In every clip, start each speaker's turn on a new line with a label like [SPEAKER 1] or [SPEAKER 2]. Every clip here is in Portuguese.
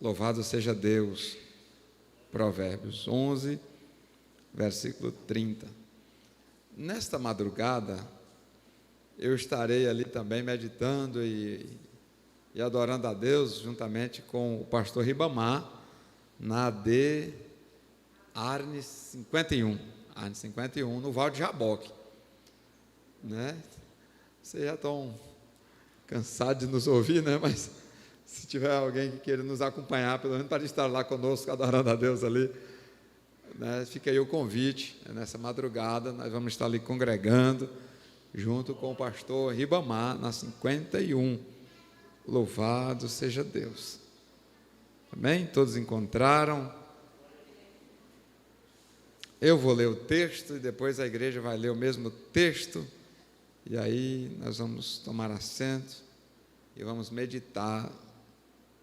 [SPEAKER 1] Louvado seja Deus. Provérbios 11, versículo 30. Nesta madrugada, eu estarei ali também meditando e adorando a Deus, juntamente com o pastor Ribamar, na AD Arne 51, no Val de Jaboque, né? Vocês já estão cansados de nos ouvir, né? Mas se tiver alguém que queira nos acompanhar, pelo menos para estar lá conosco, adorando a Deus ali, né? Fica aí o convite, nessa madrugada, nós vamos estar ali congregando, junto com o pastor Ribamar, na 51. Louvado seja Deus. Amém? Todos encontraram? Eu vou ler o texto e depois a igreja vai ler o mesmo texto, e aí nós vamos tomar assento e vamos meditar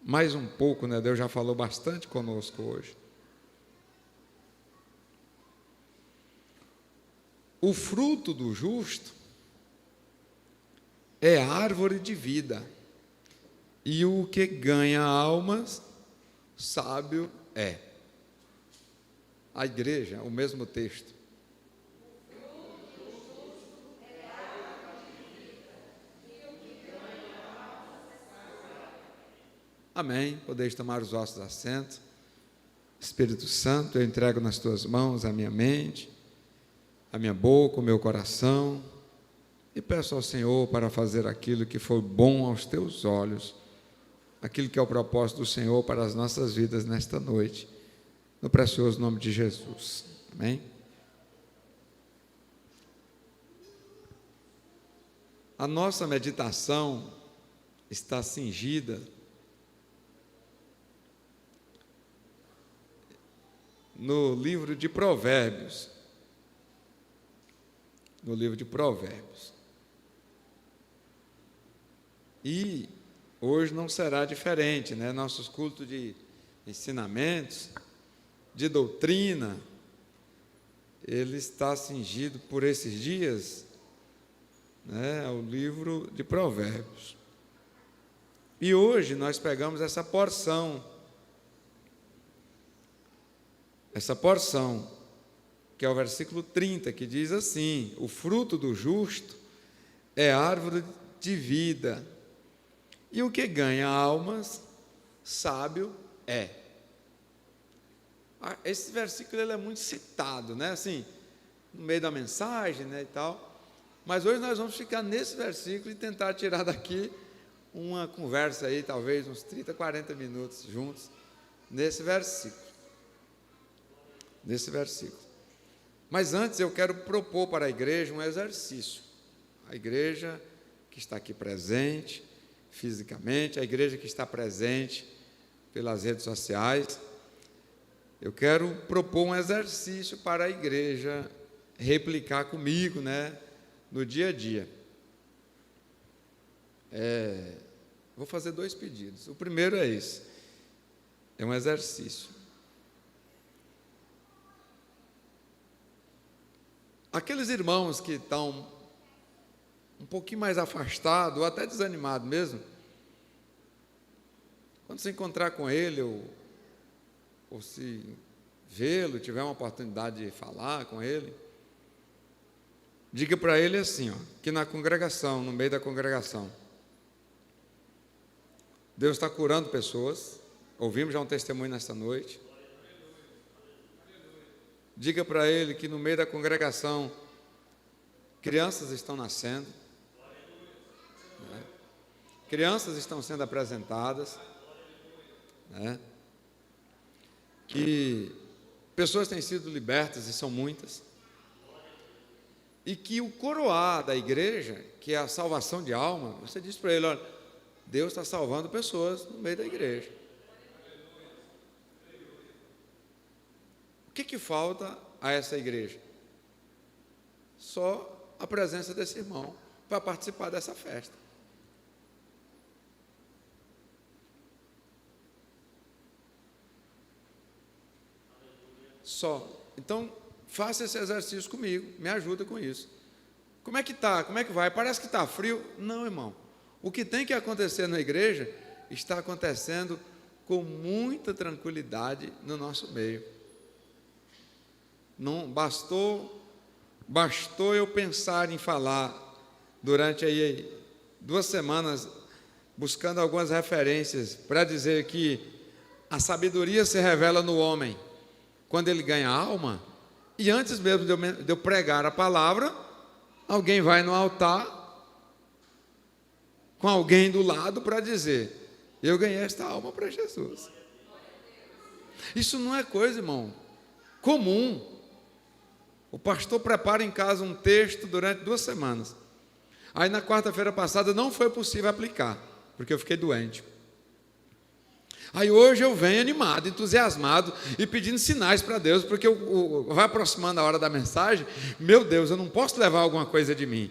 [SPEAKER 1] mais um pouco, né? Deus já falou bastante conosco hoje. O fruto do justo é árvore de vida, e o que ganha almas, sábio é. A igreja, o mesmo texto. Amém. Podeis tomar os vossos assentos. Espírito Santo, eu entrego nas tuas mãos a minha mente, a minha boca, o meu coração, e peço ao Senhor para fazer aquilo que foi bom aos teus olhos, aquilo que é o propósito do Senhor para as nossas vidas nesta noite, no precioso nome de Jesus. Amém? A nossa meditação está cingida no livro de Provérbios. No livro de Provérbios. E hoje não será diferente, né? Nossos cultos de ensinamentos, de doutrina, ele está cingido por esses dias, né, ao livro de Provérbios. E hoje nós pegamos essa porção, que é o versículo 30, que diz assim: o fruto do justo é árvore de vida, e o que ganha almas, sábio é. Esse versículo ele é muito citado, né? Assim, no meio da mensagem, né, e tal. Mas hoje nós vamos ficar nesse versículo e tentar tirar daqui uma conversa aí, talvez uns 30, 40 minutos juntos, nesse versículo. Mas antes eu quero propor para a igreja um exercício. A igreja que está aqui presente, fisicamente, a igreja que está presente pelas redes sociais, eu quero propor um exercício para a igreja replicar comigo, né, no dia a dia. Vou fazer 2 pedidos. O primeiro é esse, é um exercício. Aqueles irmãos que estão um pouquinho mais afastados, ou até desanimados mesmo, quando você encontrar com ele, ou se vê-lo, tiver uma oportunidade de falar com ele, diga para ele assim, que na congregação, no meio da congregação, Deus está curando pessoas. Ouvimos já um testemunho nesta noite. Diga para ele que no meio da congregação crianças estão nascendo, né? Crianças estão sendo apresentadas, né? Que pessoas têm sido libertas, e são muitas, e que o coroar da igreja, que é a salvação de alma, você diz para ele: olha, Deus está salvando pessoas no meio da igreja. O que falta a essa igreja? Só a presença desse irmão para participar dessa festa. Só. Então, faça esse exercício comigo, me ajuda com isso. Como é que está? Como é que vai? Parece que está frio. Não, irmão. O que tem que acontecer na igreja está acontecendo com muita tranquilidade no nosso meio. Não bastou eu pensar em falar durante aí 2 semanas, buscando algumas referências para dizer que a sabedoria se revela no homem quando ele ganha alma, e antes mesmo de eu pregar a palavra, alguém vai no altar com alguém do lado para dizer: eu ganhei esta alma para Jesus. Isso não é coisa, irmão, comum. O pastor prepara em casa um texto durante 2 semanas. Aí na quarta-feira passada não foi possível aplicar, porque eu fiquei doente. Aí hoje eu venho animado, entusiasmado e pedindo sinais para Deus, porque vai aproximando a hora da mensagem. Meu Deus, eu não posso levar alguma coisa de mim.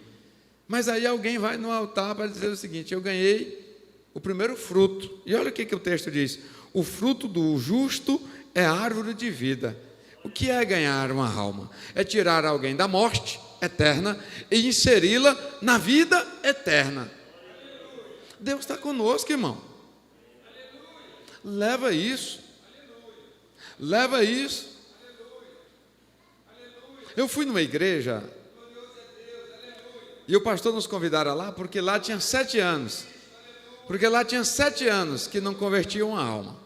[SPEAKER 1] Mas aí alguém vai no altar para dizer o seguinte: eu ganhei o primeiro fruto. E olha o que o texto diz: o fruto do justo é árvore de vida. O que é ganhar uma alma? É tirar alguém da morte eterna e inseri-la na vida eterna. Deus está conosco, irmão. Leva isso. Leva isso. Eu fui numa igreja e o pastor nos convidara lá, porque lá tinha 7 anos. Porque lá tinha 7 anos que não convertiam uma alma.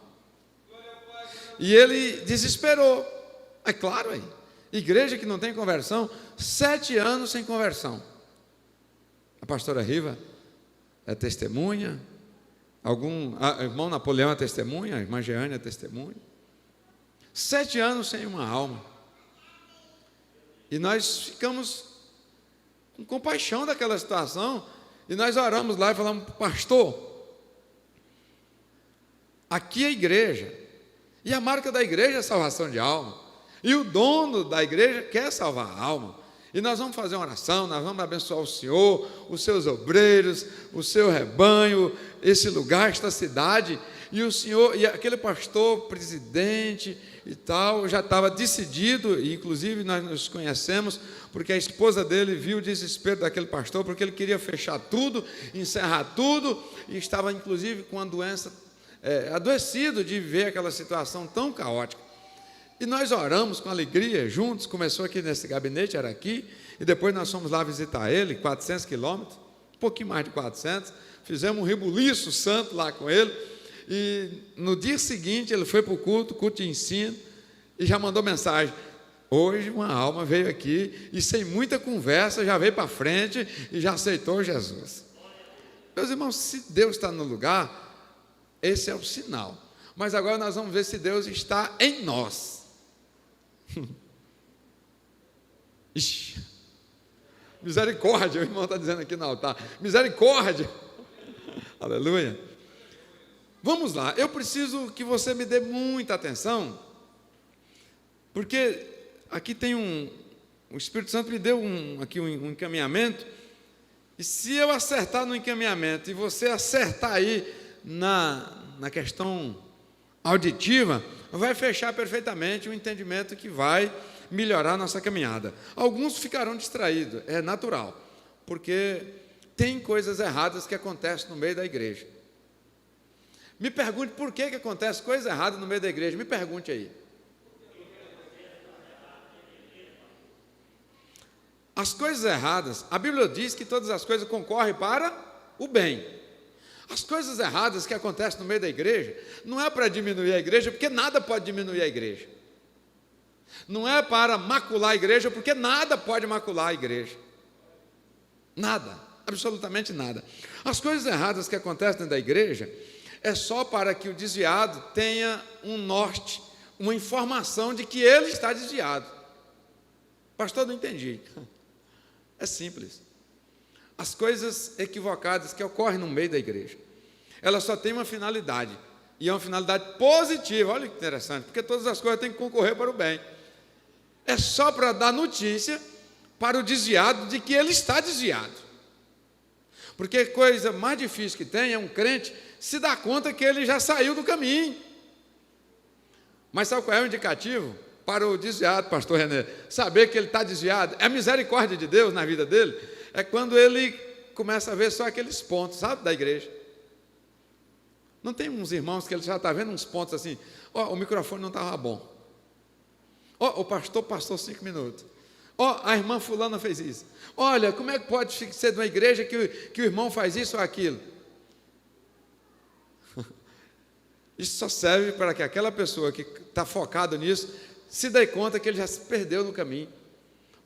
[SPEAKER 1] E ele desesperou. É claro aí. Igreja que não tem conversão, 7 anos sem conversão. A pastora Riva é testemunha. Irmão Napoleão é testemunha, a irmã Jeane é testemunha. 7 anos sem uma alma. E nós ficamos com compaixão daquela situação. E nós oramos lá e falamos: pastor, aqui é a igreja. E a marca da igreja é a salvação de alma. E o dono da igreja quer salvar a alma. E nós vamos fazer uma oração, nós vamos abençoar o Senhor, os seus obreiros, o seu rebanho, esse lugar, esta cidade. E o Senhor, e aquele pastor, presidente e tal, já estava decidido, e inclusive nós nos conhecemos, porque a esposa dele viu o desespero daquele pastor, porque ele queria fechar tudo, encerrar tudo, e estava inclusive com uma doença, adoecido de ver aquela situação tão caótica. E nós oramos com alegria juntos. Começou aqui nesse gabinete, era aqui, e depois nós fomos lá visitar ele, 400 quilômetros, um pouquinho mais de 400, fizemos um rebuliço santo lá com ele, e no dia seguinte ele foi para o culto de ensino, e já mandou mensagem: hoje uma alma veio aqui, e sem muita conversa, já veio para frente, e já aceitou Jesus. Meus irmãos, se Deus está no lugar, esse é o sinal. Mas agora nós vamos ver se Deus está em nós. Ixi, misericórdia, o irmão está dizendo aqui no altar: misericórdia, aleluia. Vamos lá, eu preciso que você me dê muita atenção, porque aqui tem o Espírito Santo me deu aqui um encaminhamento, e se eu acertar no encaminhamento e você acertar aí na questão auditiva, vai fechar perfeitamente o entendimento que vai melhorar a nossa caminhada. Alguns ficarão distraídos, é natural, porque tem coisas erradas que acontecem no meio da igreja. Me pergunte por que acontece coisa errada no meio da igreja, me pergunte aí. As coisas erradas, a Bíblia diz que todas as coisas concorrem para o bem. As coisas erradas que acontecem no meio da igreja, não é para diminuir a igreja, porque nada pode diminuir a igreja. Não é para macular a igreja, porque nada pode macular a igreja. Nada, absolutamente nada. As coisas erradas que acontecem dentro da igreja, é só para que o desviado tenha um norte, uma informação de que ele está desviado. Pastor, não entendi. É simples. As coisas equivocadas que ocorrem no meio da igreja, elas só têm uma finalidade, e é uma finalidade positiva. Olha que interessante, porque todas as coisas têm que concorrer para o bem. É só para dar notícia para o desviado de que ele está desviado. Porque a coisa mais difícil que tem é um crente se dar conta que ele já saiu do caminho. Mas sabe qual é o indicativo para o desviado, pastor René? Saber que ele está desviado, é a misericórdia de Deus na vida dele. É quando ele começa a ver só aqueles pontos, sabe, da igreja. Não tem uns irmãos que ele já está vendo uns pontos assim, ó, o microfone não estava bom. Ó, o pastor passou 5 minutos. Ó, a irmã fulana fez isso. Olha, como é que pode ser de uma igreja que o irmão faz isso ou aquilo? Isso só serve para que aquela pessoa que está focada nisso se dê conta que ele já se perdeu no caminho.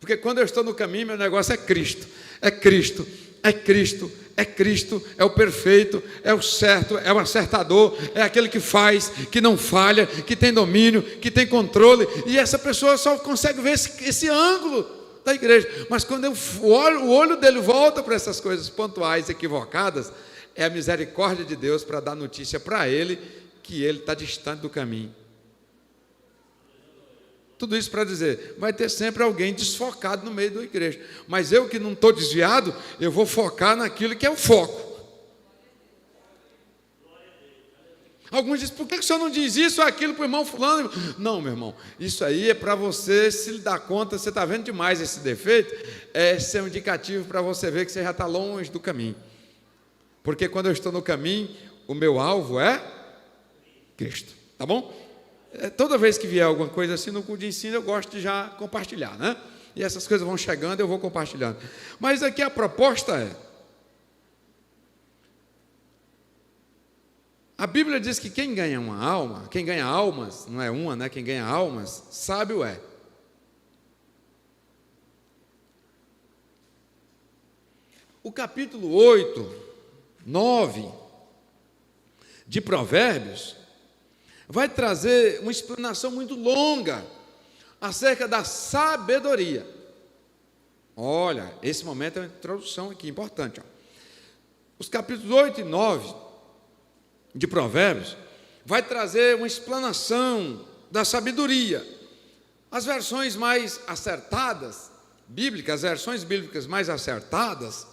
[SPEAKER 1] Porque quando eu estou no caminho, meu negócio é Cristo. É Cristo, é Cristo, é Cristo, é o perfeito, é o certo, é o acertador, é aquele que faz, que não falha, que tem domínio, que tem controle. E essa pessoa só consegue ver esse ângulo da igreja. Mas quando o olho dele volta para essas coisas pontuais, equivocadas, é a misericórdia de Deus para dar notícia para ele que ele está distante do caminho. Tudo isso para dizer, vai ter sempre alguém desfocado no meio da igreja. Mas eu que não estou desviado, eu vou focar naquilo que é o foco. Alguns dizem, por que o senhor não diz isso ou aquilo para o irmão fulano? Não, meu irmão, isso aí é para você se dar conta, você está vendo demais esse defeito, esse é um indicativo para você ver que você já está longe do caminho. Porque quando eu estou no caminho, o meu alvo é Cristo, tá bom? Toda vez que vier alguma coisa assim no culto de ensino, eu gosto de já compartilhar, né? E essas coisas vão chegando, eu vou compartilhando. Mas aqui a proposta é: a Bíblia diz que quem ganha uma alma, quem ganha almas, não é uma, né? Quem ganha almas, sábio é. O capítulo 8, 9 de Provérbios vai trazer uma explanação muito longa acerca da sabedoria. Olha, esse momento é uma introdução aqui, importante. Ó. Os capítulos 8 e 9 de Provérbios vai trazer uma explanação da sabedoria. As versões mais acertadas, bíblicas, as versões bíblicas mais acertadas,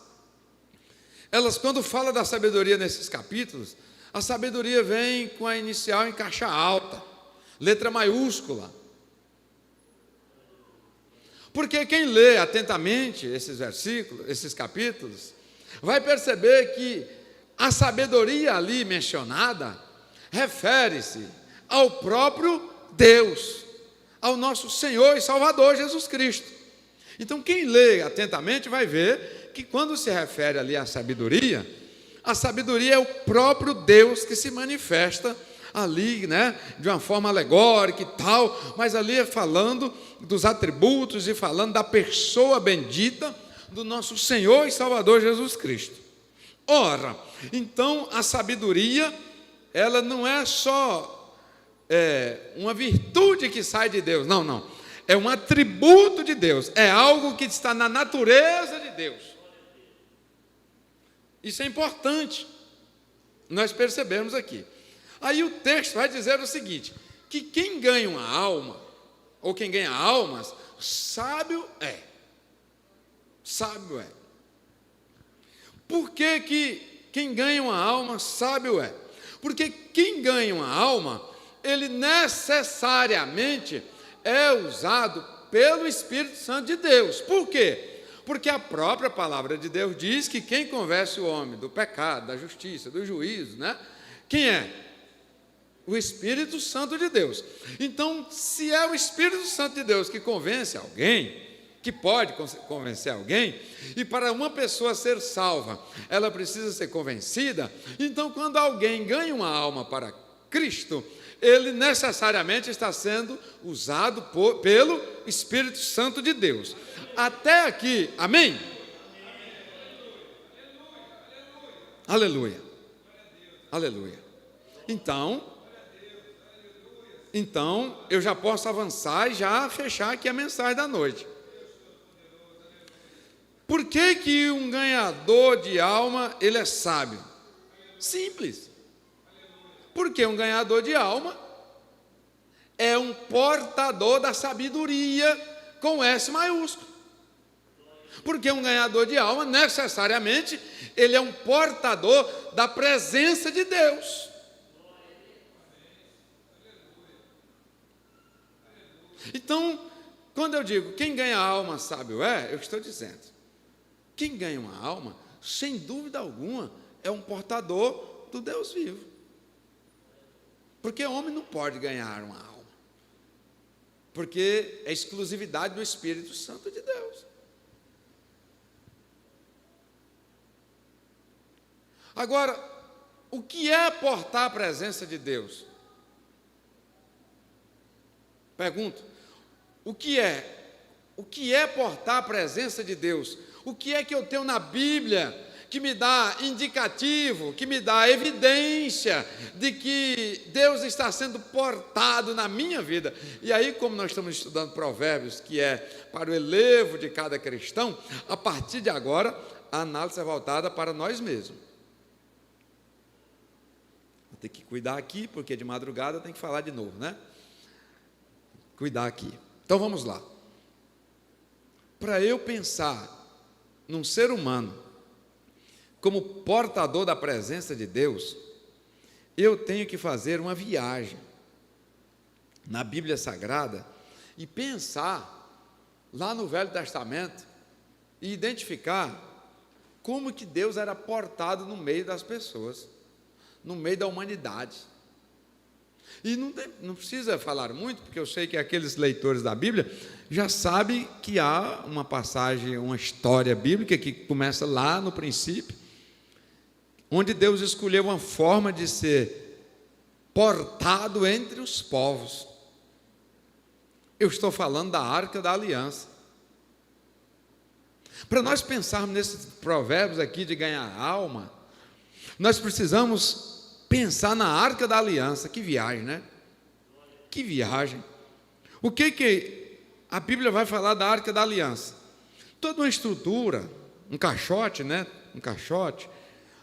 [SPEAKER 1] elas, quando falam da sabedoria nesses capítulos, a sabedoria vem com a inicial em caixa alta, letra maiúscula. Porque quem lê atentamente esses versículos, esses capítulos, vai perceber que a sabedoria ali mencionada refere-se ao próprio Deus, ao nosso Senhor e Salvador Jesus Cristo. Então, quem lê atentamente vai ver que quando se refere ali à sabedoria, a sabedoria é o próprio Deus que se manifesta ali, né, de uma forma alegórica e tal, mas ali é falando dos atributos e falando da pessoa bendita do nosso Senhor e Salvador Jesus Cristo. Ora, então a sabedoria, ela não é só uma virtude que sai de Deus, não, é um atributo de Deus, é algo que está na natureza de Deus. Isso é importante nós percebemos aqui. Aí o texto vai dizer o seguinte, que quem ganha uma alma, ou quem ganha almas, sábio é. Sábio é. Por que quem ganha uma alma, sábio é? Porque quem ganha uma alma, ele necessariamente é usado pelo Espírito Santo de Deus. Por quê? Porque a própria palavra de Deus diz que quem convence o homem do pecado, da justiça, do juízo, né? Quem é? O Espírito Santo de Deus. Então, se é o Espírito Santo de Deus que convence alguém, que pode convencer alguém, e para uma pessoa ser salva, ela precisa ser convencida, então quando alguém ganha uma alma para Cristo, ele necessariamente está sendo usado pelo Espírito Santo de Deus. Até aqui, amém? Aleluia. Aleluia. Então, eu já posso avançar e já fechar aqui a mensagem da noite. Por que um ganhador de alma, ele é sábio? Simples. Porque um ganhador de alma é um portador da sabedoria com S maiúsculo. Porque um ganhador de alma, necessariamente, ele é um portador da presença de Deus. Então, quando eu digo quem ganha alma sábio é, eu estou dizendo, quem ganha uma alma, sem dúvida alguma, é um portador do Deus vivo. Porque homem não pode ganhar uma alma. Porque é exclusividade do Espírito Santo de Deus. Agora, o que é portar a presença de Deus? Pergunto, o que é portar a presença de Deus? O que é que eu tenho na Bíblia que me dá indicativo, que me dá evidência de que Deus está sendo portado na minha vida? E aí, como nós estamos estudando Provérbios, que é para o elevo de cada cristão, a partir de agora, a análise é voltada para nós mesmos. Vou ter que cuidar aqui, porque de madrugada tem que falar de novo, né? Cuidar aqui. Então vamos lá. Para eu pensar num ser humano como portador da presença de Deus, eu tenho que fazer uma viagem na Bíblia Sagrada e pensar lá no Velho Testamento e identificar como que Deus era portado no meio das pessoas, no meio da humanidade. E não precisa falar muito, porque eu sei que aqueles leitores da Bíblia já sabem que há uma passagem, uma história bíblica que começa lá no princípio, onde Deus escolheu uma forma de ser portado entre os povos. Eu estou falando da Arca da Aliança. Para nós pensarmos nesses provérbios aqui de ganhar alma, nós precisamos pensar na Arca da Aliança. Que viagem, né? Que viagem. O que a Bíblia vai falar da Arca da Aliança? Toda uma estrutura, um caixote, né? Um caixote.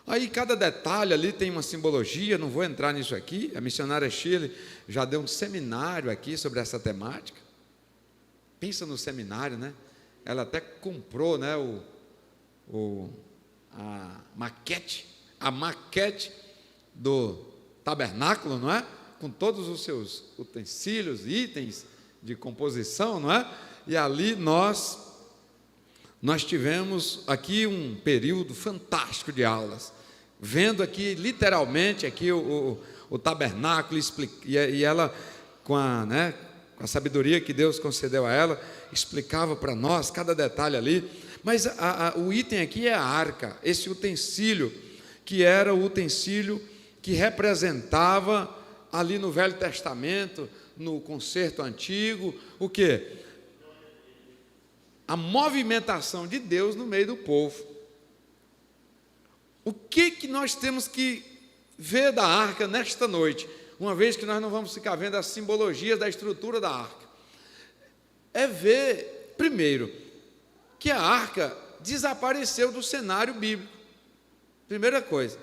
[SPEAKER 1] Aí cada detalhe ali tem uma simbologia, não vou entrar nisso aqui. A missionária Shirley já deu um seminário aqui sobre essa temática. Pensa no seminário, né? Ela até comprou, né, a maquete do tabernáculo, não é? Com todos os seus utensílios, itens de composição, não é? E ali nós tivemos aqui um período fantástico de aulas, vendo aqui literalmente aqui o tabernáculo, e ela com a sabedoria que Deus concedeu a ela, explicava para nós cada detalhe ali. Mas o item aqui é a arca, esse utensílio, que era o utensílio que representava ali no Velho Testamento, no Concerto Antigo, o quê? A movimentação de Deus no meio do povo. O que nós temos que ver da arca nesta noite, uma vez que nós não vamos ficar vendo as simbologias da estrutura da arca? É ver, primeiro, que a arca desapareceu do cenário bíblico. Primeira coisa.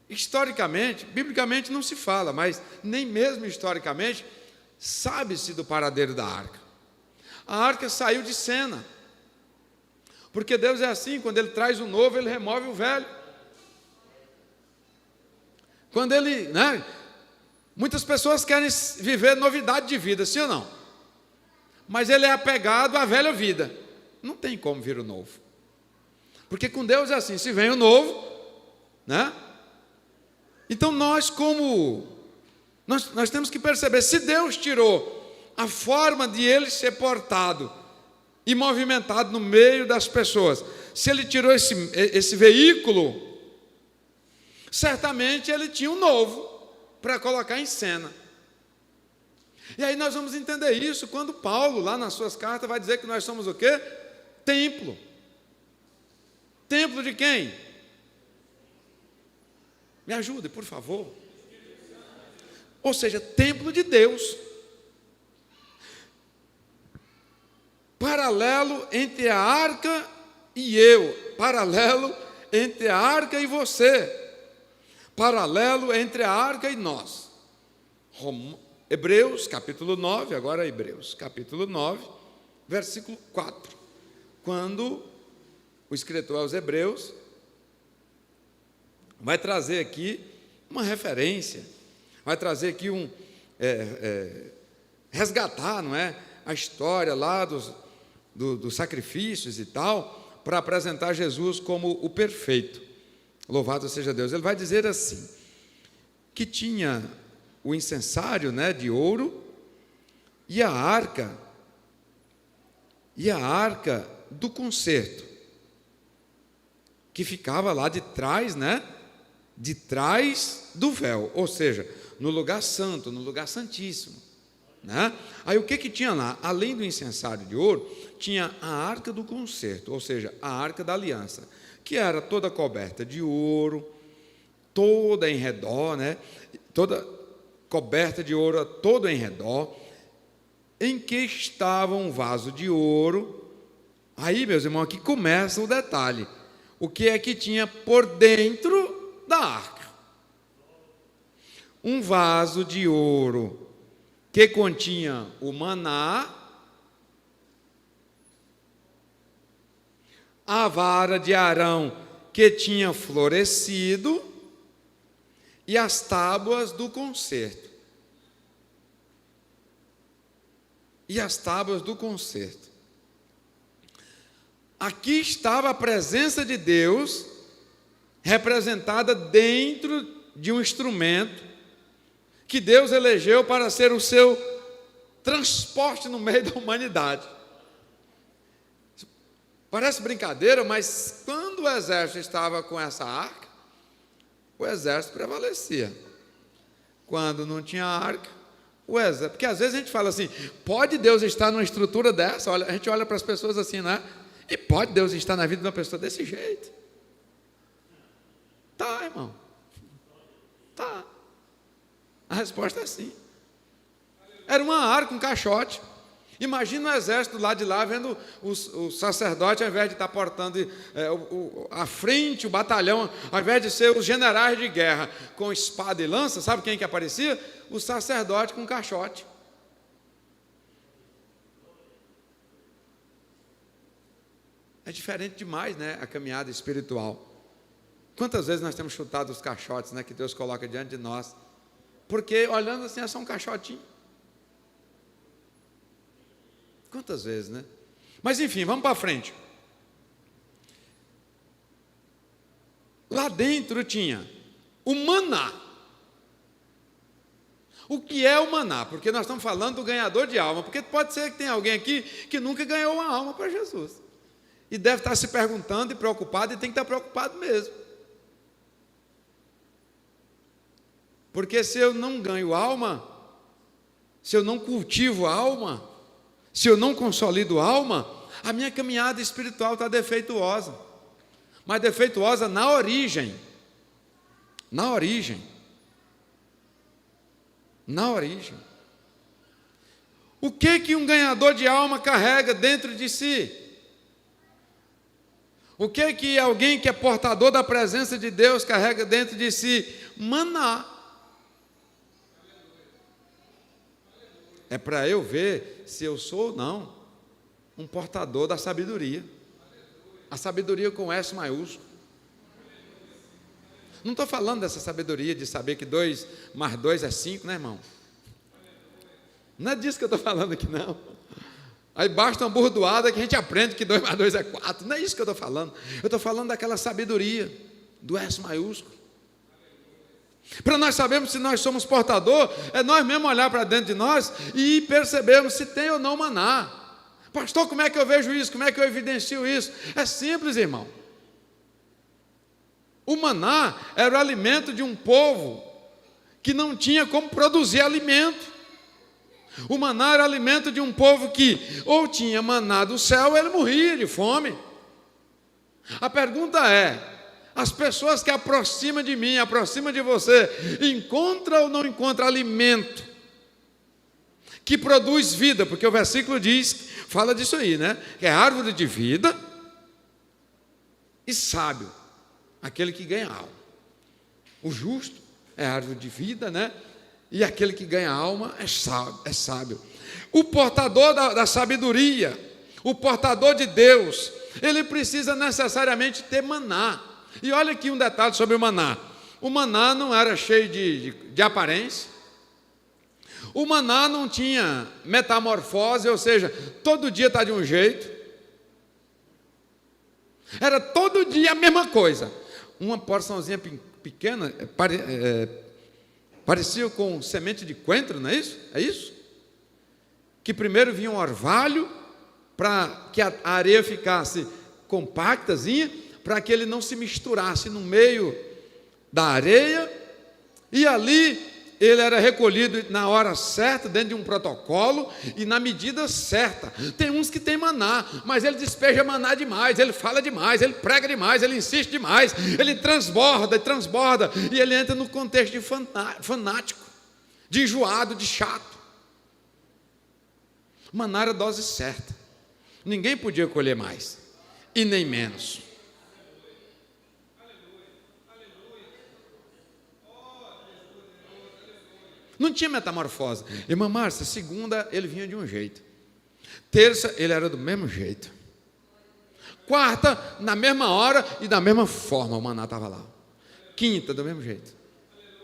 [SPEAKER 1] Historicamente, biblicamente não se fala, mas nem mesmo historicamente, sabe-se do paradeiro da arca. A arca saiu de cena, porque Deus é assim, quando Ele traz o novo, Ele remove o velho. Quando Ele, muitas pessoas querem viver novidade de vida, sim ou não? Mas Ele é apegado à velha vida, não tem como vir o novo, porque com Deus é assim, se vem o novo, então nós temos que perceber, se Deus tirou a forma de Ele ser portado e movimentado no meio das pessoas, se Ele tirou esse veículo, certamente Ele tinha um novo para colocar em cena. E aí nós vamos entender isso quando Paulo, lá nas suas cartas, vai dizer que nós somos o quê? Templo. Templo de quem? Me ajude, por favor. Ou seja, templo de Deus. Paralelo entre a arca e eu. Paralelo entre a arca e você. Paralelo entre a arca e nós. Hebreus, capítulo 9, agora Hebreus, capítulo 9, versículo 4. Quando o escritor aos Hebreus vai trazer aqui uma referência, vai trazer aqui resgatar, não é? A história lá dos sacrifícios e tal, para apresentar Jesus como o perfeito. Louvado seja Deus. Ele vai dizer assim, que tinha o incensário, né, de ouro, e a arca do concerto, que ficava lá de trás, né, de trás do véu, ou seja, no lugar santo, no lugar santíssimo, né? Aí o que tinha lá? Além do incensário de ouro, tinha a arca do concerto, ou seja, a arca da aliança, que era toda coberta de ouro, toda em redor, né? Toda coberta de ouro, todo em redor, em que estava um vaso de ouro. Aí, meus irmãos, aqui começa o detalhe. O que é que tinha por dentro da arca? Um vaso de ouro que continha o maná, a vara de Arão que tinha florescido e as tábuas do concerto. Aqui estava a presença de Deus representada dentro de um instrumento que Deus elegeu para ser o seu transporte no meio da humanidade. Parece brincadeira, mas quando o exército estava com essa arca, o exército prevalecia. Quando não tinha arca, o exército... Porque às vezes a gente fala assim, pode Deus estar numa estrutura dessa? Olha, a gente olha para as pessoas assim, né? E pode Deus estar na vida de uma pessoa desse jeito? Tá, irmão. Tá. A resposta é sim. Era uma arca, um caixote. Imagina o exército lá de lá, vendo o sacerdote, ao invés de estar portando à frente, o batalhão, ao invés de ser os generais de guerra com espada e lança, sabe quem que aparecia? O sacerdote com caixote. É diferente demais, né, a caminhada espiritual. Quantas vezes nós temos chutado os caixotes, né, que Deus coloca diante de nós? Porque olhando assim é só um caixotinho. Quantas vezes, né? Mas enfim, vamos para frente. Lá dentro tinha o maná. O que é o maná? Porque nós estamos falando do ganhador de alma. Porque pode ser que tenha alguém aqui que nunca ganhou uma alma para Jesus. E deve estar se perguntando e preocupado, e tem que estar preocupado mesmo. Porque se eu não ganho alma, se eu não cultivo alma, se eu não consolido alma, a minha caminhada espiritual está defeituosa. Mas defeituosa na origem. Na origem. Na origem. O que um ganhador de alma carrega dentro de si? O que alguém que é portador da presença de Deus carrega dentro de si? Maná. É para eu ver se eu sou ou não um portador da sabedoria. A sabedoria com S maiúsculo. Não estou falando dessa sabedoria de saber que 2 mais 2 é 5, né, irmão? Não é disso que eu estou falando aqui, não. Aí basta uma burdoada que a gente aprende que 2 mais 2 é 4. Não é isso que eu estou falando. Eu estou falando daquela sabedoria do S maiúsculo. Para nós sabermos se nós somos portador, é nós mesmos olhar para dentro de nós e percebermos se tem ou não maná. Pastor, como é que eu vejo isso? Como é que eu evidencio isso? É simples, irmão. O maná era o alimento de um povo que não tinha como produzir alimento. O maná era o alimento de um povo que ou tinha maná do céu ou ele morria de fome. A pergunta é, as pessoas que aproximam de mim, aproximam de você, encontram ou não encontram alimento que produz vida? Porque o versículo fala disso aí, né? Que é árvore de vida e sábio, aquele que ganha alma. O justo é árvore de vida, né? E aquele que ganha alma é sábio. O portador da sabedoria, o portador de Deus, ele precisa necessariamente ter maná. E olha aqui um detalhe sobre o maná. O maná não era cheio de aparência. O maná não tinha metamorfose, ou seja, todo dia está de um jeito. Era todo dia a mesma coisa. Uma porçãozinha pequena, parecia com semente de coentro, não é isso? É isso? Que primeiro vinha um orvalho, para que a areia ficasse compactazinha, para que ele não se misturasse no meio da areia, e ali ele era recolhido na hora certa, dentro de um protocolo e na medida certa. Tem uns que tem maná, mas ele despeja maná demais, ele fala demais, ele prega demais, ele insiste demais, ele transborda, e ele entra no contexto de fanático, de enjoado, de chato. Maná era a dose certa, ninguém podia colher mais, e nem menos. Não tinha metamorfose. Irmã Márcia, segunda ele vinha de um jeito, terça ele era do mesmo jeito, quarta na mesma hora e da mesma forma o maná estava lá, quinta do mesmo jeito.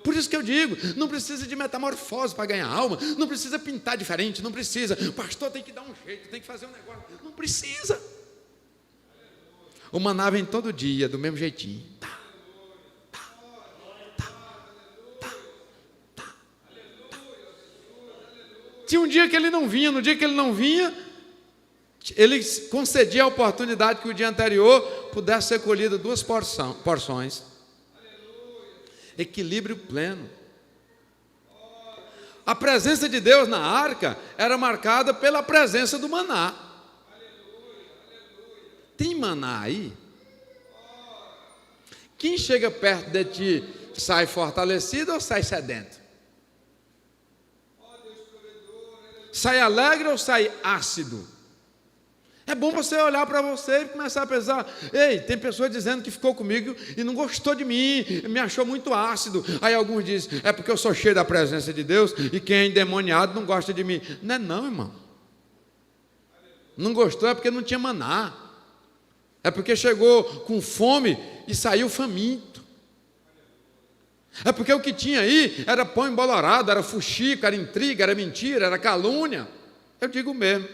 [SPEAKER 1] Por isso que eu digo, não precisa de metamorfose para ganhar alma, não precisa pintar diferente, não precisa, o pastor tem que dar um jeito, tem que fazer um negócio, não precisa. O maná vem todo dia do mesmo jeitinho. Tinha um dia que ele não vinha, no dia que ele não vinha, ele concedia a oportunidade que o dia anterior pudesse ser colhida 2 porções. Equilíbrio pleno. A presença de Deus na arca era marcada pela presença do maná. Tem maná aí? Quem chega perto de ti sai fortalecido ou sai sedento? Sai alegre ou sai ácido? É bom você olhar para você e começar a pensar: ei, tem pessoas dizendo que ficou comigo e não gostou de mim, me achou muito ácido. Aí alguns dizem: é porque eu sou cheio da presença de Deus e quem é endemoniado não gosta de mim. Não é não, irmão. Não gostou é porque não tinha maná, é porque chegou com fome e saiu faminto. É porque o que tinha aí era pão embolorado, era fuxico, era intriga, era mentira, era calúnia. Eu digo mesmo.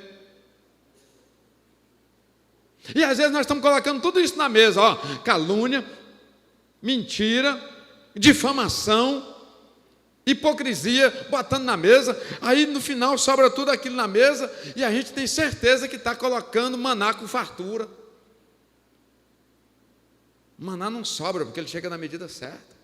[SPEAKER 1] E às vezes nós estamos colocando tudo isso na mesa, ó, calúnia, mentira, difamação, hipocrisia, botando na mesa, aí no final sobra tudo aquilo na mesa, e a gente tem certeza que está colocando maná com fartura. Maná não sobra, porque ele chega na medida certa.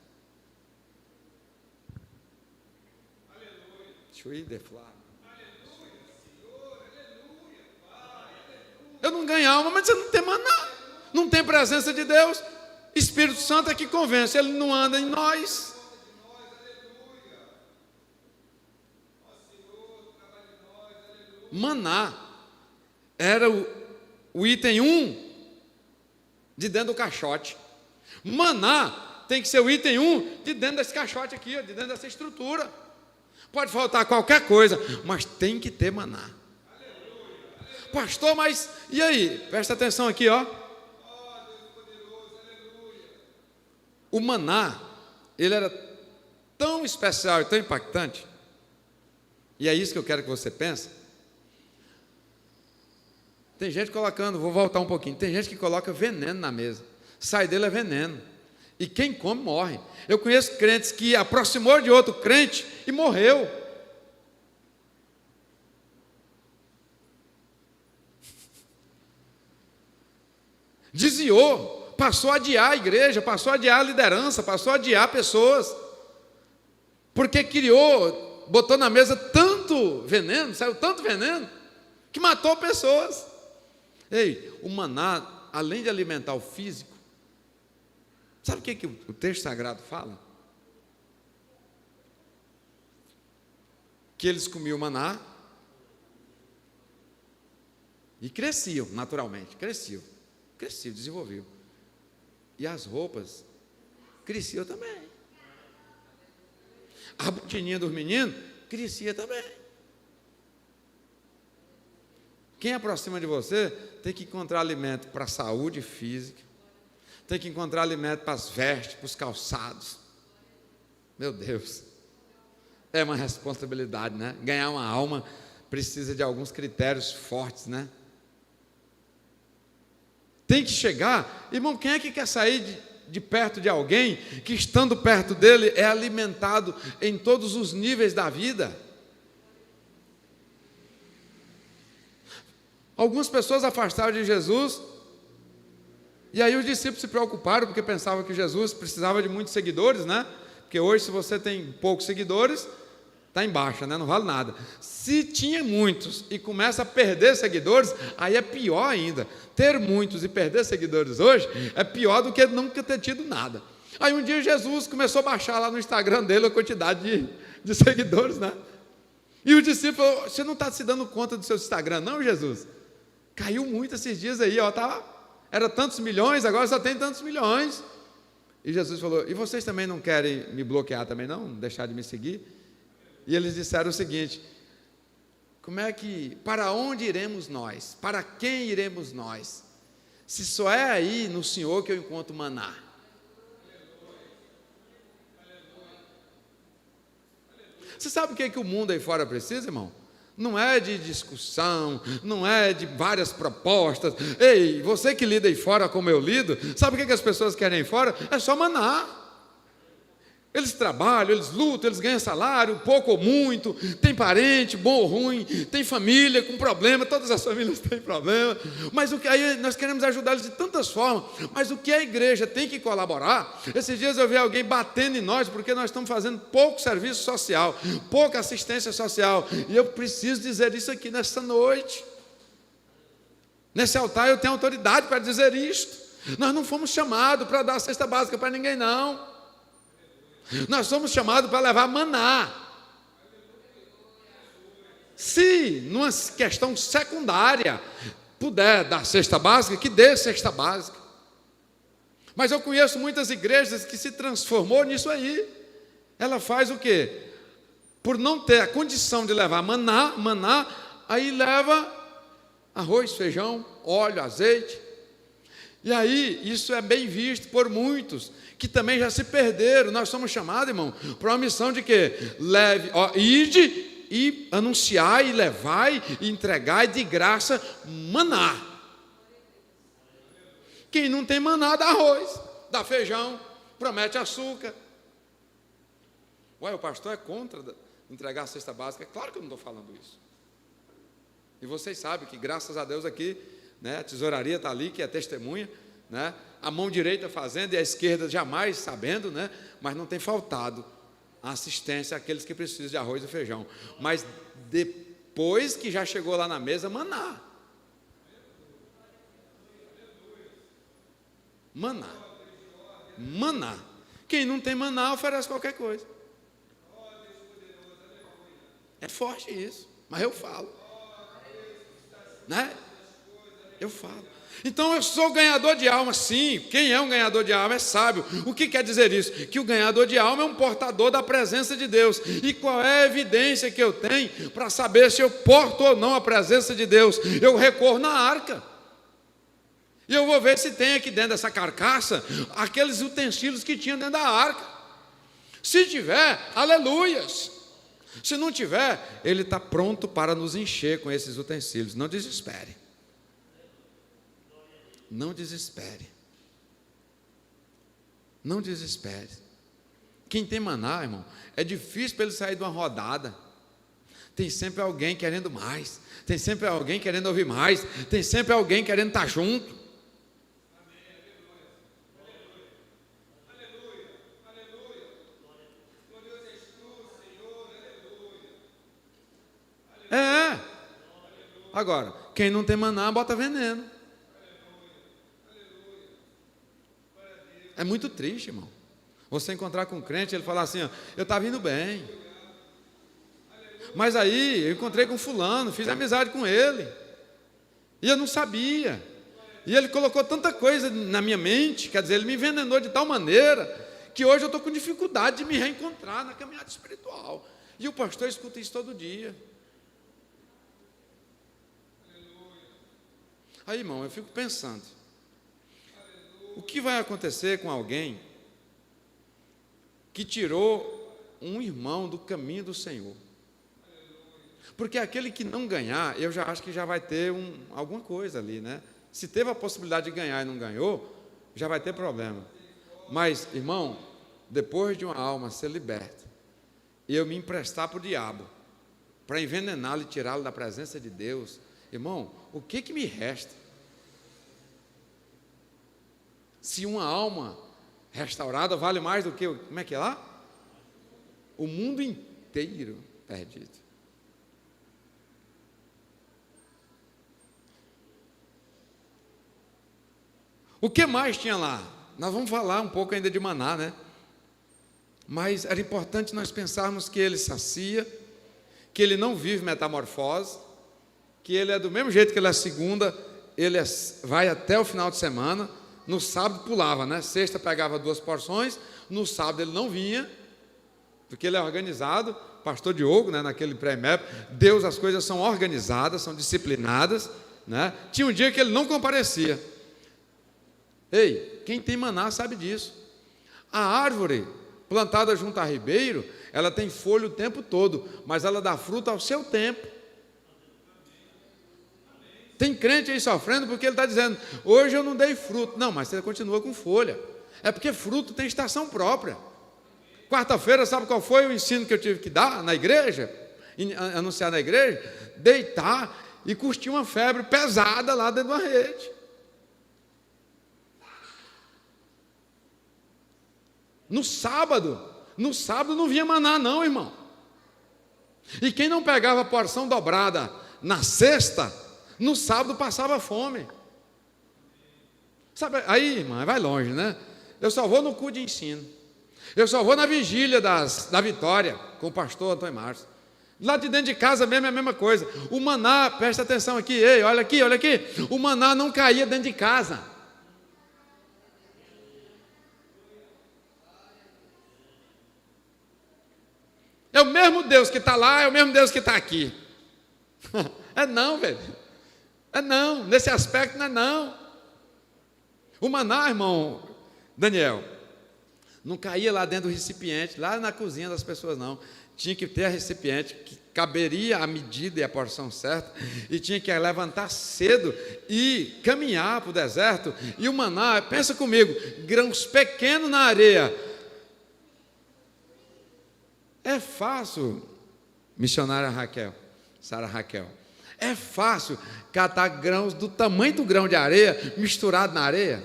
[SPEAKER 1] Eu não ganho alma, mas você não tem maná, não tem presença de Deus. Espírito Santo é que convence, ele não anda em nós. Maná era o item 1 de dentro do caixote. Maná tem que ser o item 1 de dentro desse caixote aqui, de dentro dessa estrutura. Pode faltar qualquer coisa, mas tem que ter maná. Pastor, mas e aí? Presta atenção aqui, ó. O maná, ele era tão especial e tão impactante, e é isso que eu quero que você pense. Tem gente colocando, vou voltar um pouquinho, tem gente que coloca veneno na mesa, sai dele é veneno, e quem come morre. Eu conheço crentes que aproximou de outro crente e morreu. Desviou, passou a adiar a igreja, passou a adiar a liderança, passou a adiar pessoas, porque botou na mesa tanto veneno, saiu tanto veneno, que matou pessoas. Ei, o maná, além de alimentar o físico, sabe o que o texto sagrado fala? Que eles comiam maná e cresciam naturalmente, cresciam, desenvolviam. E as roupas cresciam também. A botininha dos meninos crescia também. Quem aproxima de você tem que encontrar alimento para a saúde física, tem que encontrar alimento para as vestes, para os calçados. Meu Deus, é uma responsabilidade, né? Ganhar uma alma precisa de alguns critérios fortes, né? Tem que chegar, irmão, quem é que quer sair de perto de alguém que, estando perto dele, é alimentado em todos os níveis da vida. Algumas pessoas afastaram de Jesus, e aí os discípulos se preocuparam, porque pensavam que Jesus precisava de muitos seguidores, né? Porque hoje, se você tem poucos seguidores, está em baixa, né? Não vale nada. Se tinha muitos e começa a perder seguidores, aí é pior ainda. Ter muitos e perder seguidores hoje é pior do que nunca ter tido nada. Aí um dia Jesus começou a baixar lá no Instagram dele a quantidade de seguidores, né? E o discípulo falou: você não está se dando conta do seu Instagram, não, Jesus? Caiu muito esses dias aí, ó, era tantos milhões, agora só tem tantos milhões. E Jesus falou: e vocês também não querem me bloquear também não? Deixar de me seguir? E eles disseram o seguinte: para onde iremos nós? Para quem iremos nós? Se só é aí no Senhor que eu encontro maná. Você sabe o que o mundo aí fora precisa, irmão? Não é de discussão, não é de várias propostas. Ei, você que lida aí fora como eu lido, sabe o que as pessoas querem aí fora? É só maná. Eles trabalham, eles lutam, eles ganham salário, pouco ou muito, tem parente, bom ou ruim, tem família com problema, todas as famílias têm problema, mas aí nós queremos ajudá-los de tantas formas, mas o que a igreja tem que colaborar? Esses dias eu vi alguém batendo em nós, porque nós estamos fazendo pouco serviço social, pouca assistência social, e eu preciso dizer isso aqui nessa noite. Nesse altar eu tenho autoridade para dizer isto. Nós não fomos chamados para dar a cesta básica para ninguém, não. Nós somos chamados para levar maná. Se, numa questão secundária, puder dar cesta básica, que dê cesta básica. Mas eu conheço muitas igrejas que se transformou nisso aí. Ela faz o quê? Por não ter a condição de levar maná, aí leva arroz, feijão, óleo, azeite. E aí, isso é bem visto por muitos, que também já se perderam. Nós somos chamados, irmão, para uma missão de quê? Ide e anunciar, e levar, e entregar de graça maná. Quem não tem maná, dá arroz, dá feijão, promete açúcar. Ué, o pastor é contra entregar a cesta básica? É claro que eu não estou falando isso. E vocês sabem que, graças a Deus, aqui, né, a tesouraria está ali, que é testemunha, né, a mão direita fazendo e a esquerda jamais sabendo, né, mas não tem faltado a assistência àqueles que precisam de arroz e feijão. Mas depois que já chegou lá na mesa, maná. Maná. Quem não tem maná oferece qualquer coisa. É forte isso, mas eu falo. Né? Eu falo. Então eu sou ganhador de alma, sim. Quem é um ganhador de alma é sábio. O que quer dizer isso? Que o ganhador de alma é um portador da presença de Deus. E qual é a evidência que eu tenho para saber se eu porto ou não a presença de Deus? Eu recorro na arca. E eu vou ver se tem aqui dentro dessa carcaça aqueles utensílios que tinha dentro da arca. Se tiver, aleluias. Se não tiver, ele está pronto para nos encher com esses utensílios. Não desespere. Não desespere. Não desespere. Quem tem maná, irmão, é difícil para ele sair de uma rodada. Tem sempre alguém querendo mais. Tem sempre alguém querendo ouvir mais. Tem sempre alguém querendo estar junto. Agora, quem não tem maná, bota veneno. É muito triste, irmão. Você encontrar com um crente, ele falar assim, ó, eu estava indo bem. Mas aí, eu encontrei com fulano, fiz amizade com ele. E eu não sabia. E ele colocou tanta coisa na minha mente, quer dizer, ele me envenenou de tal maneira, que hoje eu estou com dificuldade de me reencontrar na caminhada espiritual. E o pastor escuta isso todo dia. Aí, irmão, eu fico pensando, o que vai acontecer com alguém que tirou um irmão do caminho do Senhor? Porque aquele que não ganhar, eu já acho que já vai ter alguma coisa ali, né? Se teve a possibilidade de ganhar e não ganhou, já vai ter problema. Mas, irmão, depois de uma alma ser liberta, e eu me emprestar para o diabo, para envenená-lo e tirá-lo da presença de Deus, irmão, o que me resta? Se uma alma restaurada vale mais do que, como é que é lá? O mundo inteiro perdido. O que mais tinha lá? Nós vamos falar um pouco ainda de maná, né? Mas era importante nós pensarmos que ele sacia, que ele não vive metamorfose, que ele é do mesmo jeito que ele é segunda, ele vai até o final de semana. No sábado pulava, né? Sexta pegava 2 porções, no sábado ele não vinha, porque ele é organizado, pastor Diogo, né? Naquele pré-MEP, Deus, as coisas são organizadas, são disciplinadas, né? Tinha um dia que ele não comparecia. Ei, quem tem maná sabe disso. A árvore plantada junto a ribeiro, ela tem folha o tempo todo, mas ela dá fruta ao seu tempo. Tem crente aí sofrendo porque ele está dizendo, hoje eu não dei fruto. Não, mas você continua com folha. É porque fruto tem estação própria. Quarta-feira, sabe qual foi o ensino que eu tive que dar na igreja? Anunciar na igreja? Deitar e curtir uma febre pesada lá dentro de uma rede. No sábado não vinha maná não, irmão. E quem não pegava a porção dobrada na sexta, no sábado passava fome. Sabe, aí, irmã, vai longe, né? Eu só vou no culto de ensino. Eu só vou na vigília da vitória, com o pastor Antônio Márcio. Lá de dentro de casa mesmo é a mesma coisa. O maná, presta atenção aqui, ei, olha aqui. O maná não caía dentro de casa. É o mesmo Deus que está lá, é o mesmo Deus que está aqui. É não, velho. É não, nesse aspecto não é não. O maná, irmão Daniel, não caía lá dentro do recipiente, lá na cozinha das pessoas não. Tinha que ter a recipiente que caberia a medida e a porção certa, e tinha que levantar cedo e caminhar para o deserto. E o maná, pensa comigo, grãos pequenos na areia. É fácil, missionária Raquel, Sara Raquel, é fácil catar grãos do tamanho do grão de areia, misturado na areia?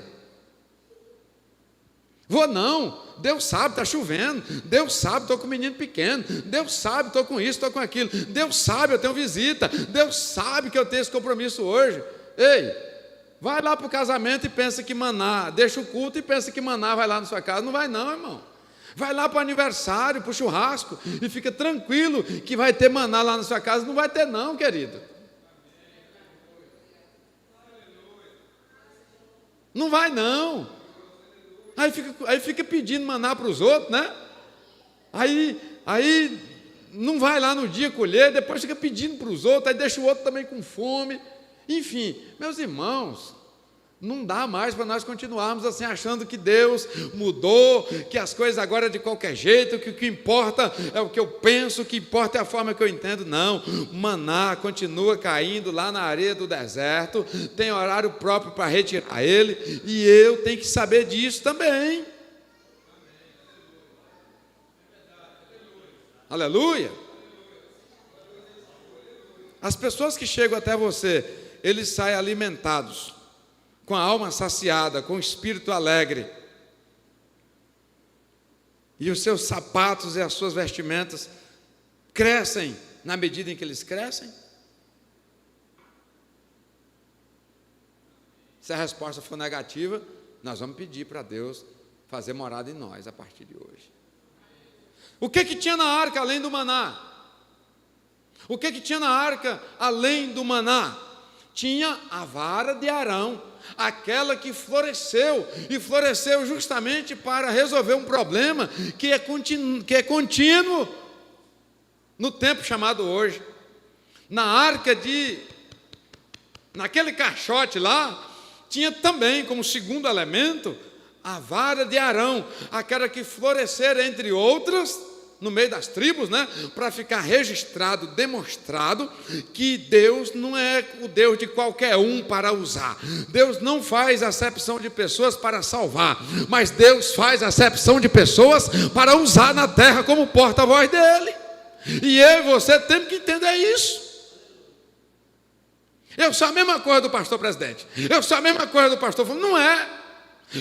[SPEAKER 1] Vou não, Deus sabe, está chovendo, Deus sabe, estou com um menino pequeno, Deus sabe, estou com isso, estou com aquilo, Deus sabe, eu tenho visita, Deus sabe que eu tenho esse compromisso hoje. Ei, vai lá para o casamento e pensa que maná, deixa o culto e pensa que maná vai lá na sua casa. Não vai não, irmão. Vai lá para o aniversário, para o churrasco, e fica tranquilo que vai ter maná lá na sua casa. Não vai ter não, querido. Não vai não. Aí fica pedindo maná para os outros, né? Aí não vai lá no dia colher, depois fica pedindo para os outros, aí deixa o outro também com fome. Enfim, meus irmãos, não dá mais para nós continuarmos assim, achando que Deus mudou, que as coisas agora é de qualquer jeito, que o que importa é o que eu penso, o que importa é a forma que eu entendo. Não, maná continua caindo lá na areia do deserto, tem horário próprio para retirar ele, e eu tenho que saber disso também. Aleluia! As pessoas que chegam até você, eles saem alimentados, com a alma saciada, com o espírito alegre. E os seus sapatos e as suas vestimentas crescem na medida em que eles crescem? Se a resposta for negativa, nós vamos pedir para Deus fazer morada em nós a partir de hoje. O que tinha na arca além do maná? O que tinha na arca além do maná? Tinha a vara de Arão, aquela que floresceu, e floresceu justamente para resolver um problema que é contínuo no tempo chamado hoje. Na arca naquele caixote lá, tinha também como segundo elemento a vara de Arão, aquela que florescer entre outras no meio das tribos, né? Para ficar registrado, demonstrado que Deus não é o Deus de qualquer um para usar. Deus não faz acepção de pessoas para salvar, mas Deus faz acepção de pessoas para usar na terra como porta-voz dele. E eu e você temos que entender isso. Eu sou a mesma coisa do pastor presidente. Eu sou a mesma coisa do pastor. Não é.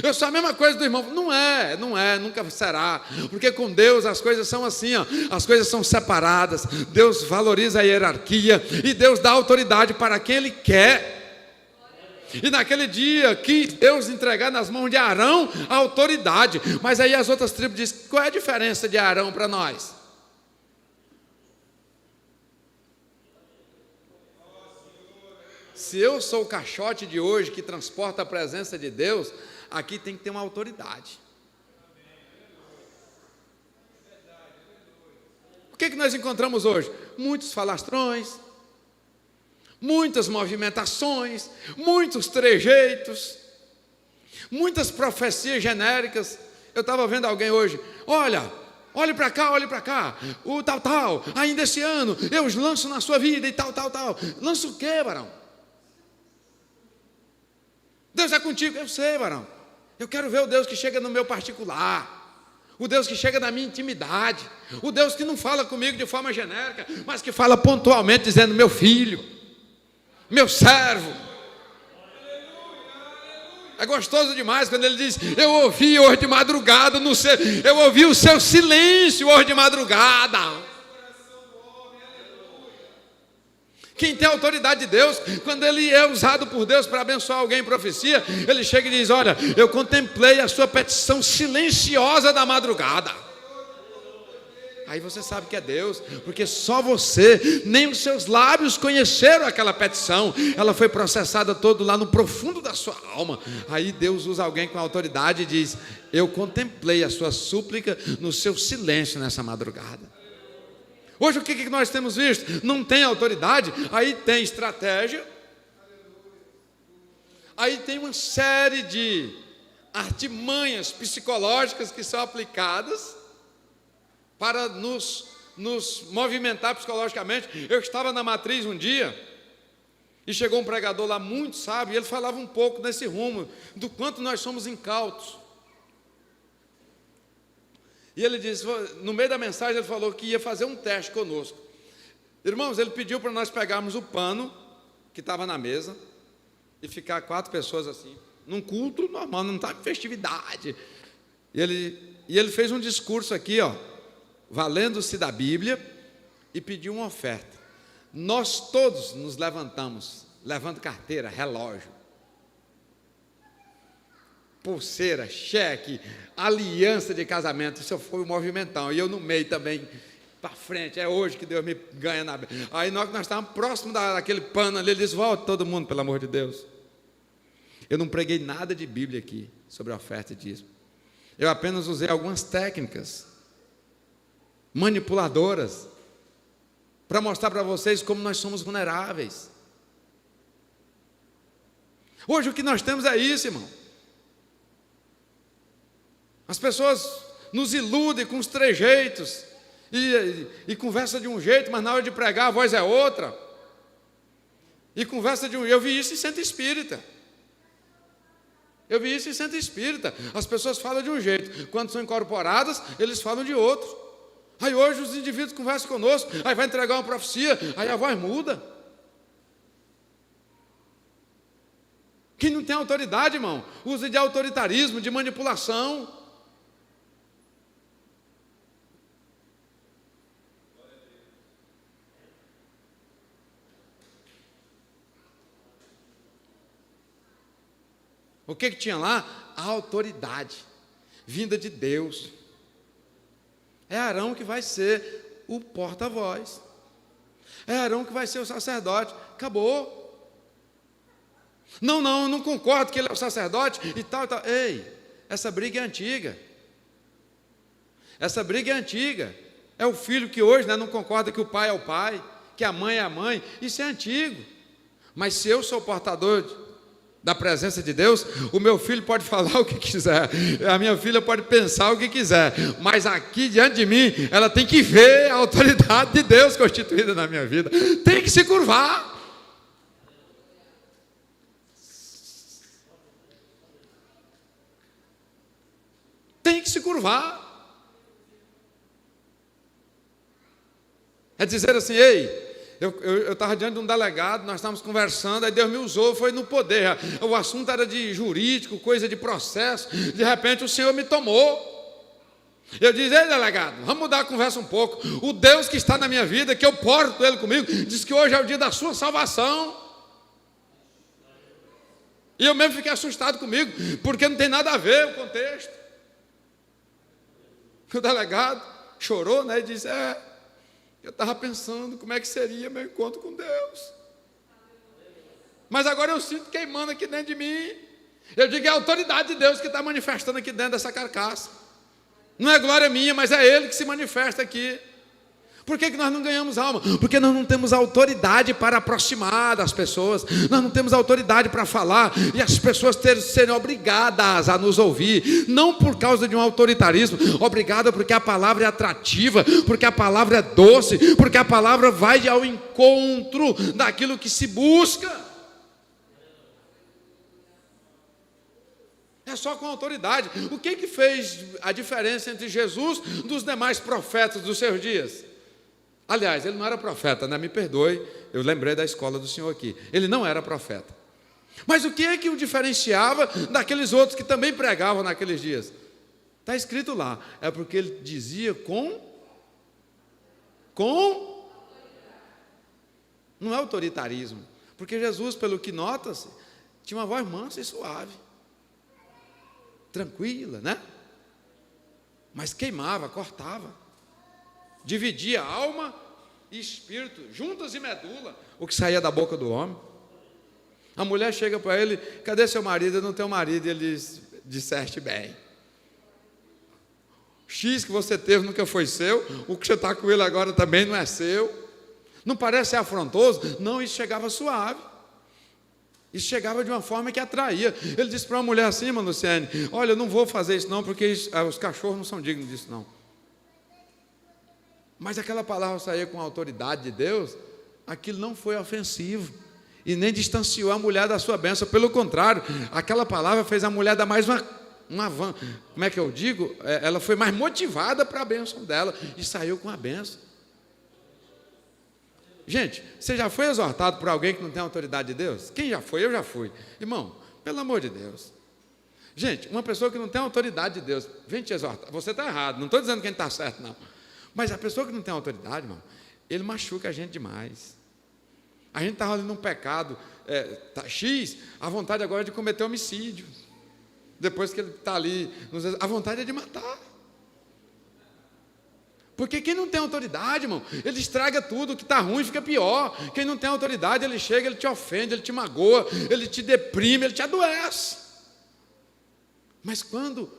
[SPEAKER 1] Eu sou a mesma coisa do irmão. Não é, nunca será. Porque com Deus as coisas são assim, ó. As coisas são separadas. Deus valoriza a hierarquia e Deus dá autoridade para quem Ele quer. E naquele dia quis Deus entregar nas mãos de Arão a autoridade. Mas aí as outras tribos dizem: qual é a diferença de Arão para nós? Se eu sou o caixote de hoje que transporta a presença de Deus, aqui tem que ter uma autoridade. O que nós encontramos hoje? Muitos falastrões, muitas movimentações, muitos trejeitos, muitas profecias genéricas. Eu estava vendo alguém hoje: olhe para cá, o tal, ainda esse ano eu os lanço na sua vida e tal. Lança o quê, varão? Deus é contigo. Eu sei, varão. Eu quero ver o Deus que chega no meu particular, o Deus que chega na minha intimidade, o Deus que não fala comigo de forma genérica, mas que fala pontualmente, dizendo: meu filho, meu servo. É gostoso demais quando ele diz: eu ouvi hoje de madrugada, eu ouvi o seu silêncio hoje de madrugada. Quem tem a autoridade de Deus, quando ele é usado por Deus para abençoar alguém em profecia, ele chega e diz: olha, eu contemplei a sua petição silenciosa da madrugada. Aí você sabe que é Deus, porque só você, nem os seus lábios conheceram aquela petição. Ela foi processada todo lá no profundo da sua alma. Aí Deus usa alguém com autoridade e diz: eu contemplei a sua súplica no seu silêncio nessa madrugada. Hoje o que nós temos visto? Não tem autoridade, aí tem estratégia, aí tem uma série de artimanhas psicológicas que são aplicadas para nos movimentar psicologicamente. Eu estava na Matriz um dia e chegou um pregador lá muito sábio, e ele falava um pouco nesse rumo, do quanto nós somos incautos. E ele disse, no meio da mensagem, ele falou que ia fazer um teste conosco. Irmãos, ele pediu para nós pegarmos o pano que estava na mesa e ficar 4 pessoas assim, num culto normal, não estava em festividade. E ele fez um discurso aqui, valendo-se da Bíblia, e pediu uma oferta. Nós todos nos levantamos, levando carteira, relógio, pulseira, cheque, aliança de casamento. Isso foi um movimentão. E eu no meio também, para frente. É hoje que Deus me ganha na... Aí nós estávamos próximos daquele pano ali, ele disse: volta todo mundo, pelo amor de Deus. Eu não preguei nada de Bíblia aqui sobre a oferta e dízimo. Eu apenas usei algumas técnicas manipuladoras para mostrar para vocês como nós somos vulneráveis. Hoje o que nós temos é isso, irmão. As pessoas nos iludem com os trejeitos e conversa de um jeito, mas na hora de pregar a voz é outra. E conversa de um... Eu vi isso em centro espírita. As pessoas falam de um jeito, quando são incorporadas, eles falam de outro. Aí hoje os indivíduos conversam conosco, aí vai entregar uma profecia, aí a voz muda. Quem não tem autoridade, irmão, usa de autoritarismo, de manipulação. O que tinha lá? A autoridade vinda de Deus. É Arão que vai ser o porta-voz. É Arão que vai ser o sacerdote. Acabou. Não concordo que ele é o sacerdote e tal. Ei, essa briga é antiga. É o filho que hoje não concorda que o pai é o pai, que a mãe é a mãe. Isso é antigo. Mas se eu sou portador da presença de Deus, o meu filho pode falar o que quiser, a minha filha pode pensar o que quiser, mas aqui diante de mim, ela tem que ver a autoridade de Deus constituída na minha vida, tem que se curvar. Tem que se curvar. É dizer assim, ei, eu estava diante de um delegado, nós estávamos conversando, aí Deus me usou, foi no poder, o assunto era de jurídico, coisa de processo, de repente o Senhor me tomou. Eu disse, ei delegado, vamos mudar a conversa um pouco, o Deus que está na minha vida, que eu porto Ele comigo, diz que hoje é o dia da sua salvação. E eu mesmo fiquei assustado comigo, porque não tem nada a ver o contexto. O delegado chorou, né, e disse, eu estava pensando como é que seria meu encontro com Deus. Mas agora eu sinto queimando aqui dentro de mim. Eu digo, é a autoridade de Deus que está manifestando aqui dentro dessa carcaça. Não é glória minha, mas é Ele que se manifesta aqui. Por que nós não ganhamos alma? Porque nós não temos autoridade para aproximar das pessoas, nós não temos autoridade para falar, e as pessoas serem obrigadas a nos ouvir, não por causa de um autoritarismo, obrigada porque a palavra é atrativa, porque a palavra é doce, porque a palavra vai ao encontro daquilo que se busca. É só com autoridade. O que fez a diferença entre Jesus e dos demais profetas dos seus dias? Aliás, ele não era profeta, né? Me perdoe, eu lembrei da escola do Senhor aqui. Ele não era profeta. Mas o que é que o diferenciava daqueles outros que também pregavam naqueles dias? Está escrito lá, é porque ele dizia não é autoritarismo, porque Jesus, pelo que nota-se, tinha uma voz mansa e suave, tranquila, né? Mas queimava, cortava. Dividia alma e espírito, juntas e medula, o que saía da boca do homem. A mulher chega para ele, cadê seu marido? Eu não tenho marido. E ele diz, disseste bem. X que você teve nunca foi seu, o que você está com ele agora também não é seu. Não parece ser afrontoso? Não, isso chegava suave. Isso chegava de uma forma que atraía. Ele disse para uma mulher assim, irmã Luciane, olha, eu não vou fazer isso não, porque os cachorros não são dignos disso não. Mas aquela palavra saía com a autoridade de Deus, aquilo não foi ofensivo, e nem distanciou a mulher da sua bênção, pelo contrário, aquela palavra fez a mulher dar mais como é que eu digo? Ela foi mais motivada para a bênção dela, e saiu com a bênção. Gente, você já foi exortado por alguém que não tem autoridade de Deus? Quem já foi? Eu já fui. Irmão, pelo amor de Deus. Gente, uma pessoa que não tem autoridade de Deus, vem te exortar, você está errado, não estou dizendo que ele está certo não. Mas a pessoa que não tem autoridade, irmão, ele machuca a gente demais. A gente estava ali num pecado X, a vontade agora é de cometer homicídio. Depois que ele está ali, a vontade é de matar. Porque quem não tem autoridade, irmão, ele estraga tudo, o que está ruim fica pior. Quem não tem autoridade, ele chega, ele te ofende, ele te magoa, ele te deprime, ele te adoece. Mas quando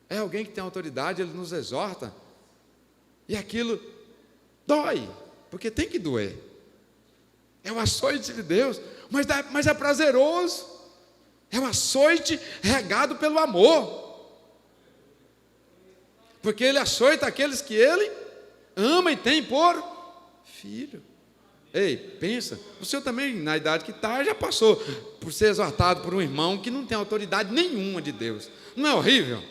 [SPEAKER 1] é alguém que tem autoridade, ele nos exorta, e aquilo dói, porque tem que doer. É o açoite de Deus, mas é prazeroso. É um açoite regado pelo amor. Porque Ele açoita aqueles que Ele ama e tem por filho. Ei, pensa, o senhor também, na idade que está, já passou por ser exortado por um irmão que não tem autoridade nenhuma de Deus. Não é horrível?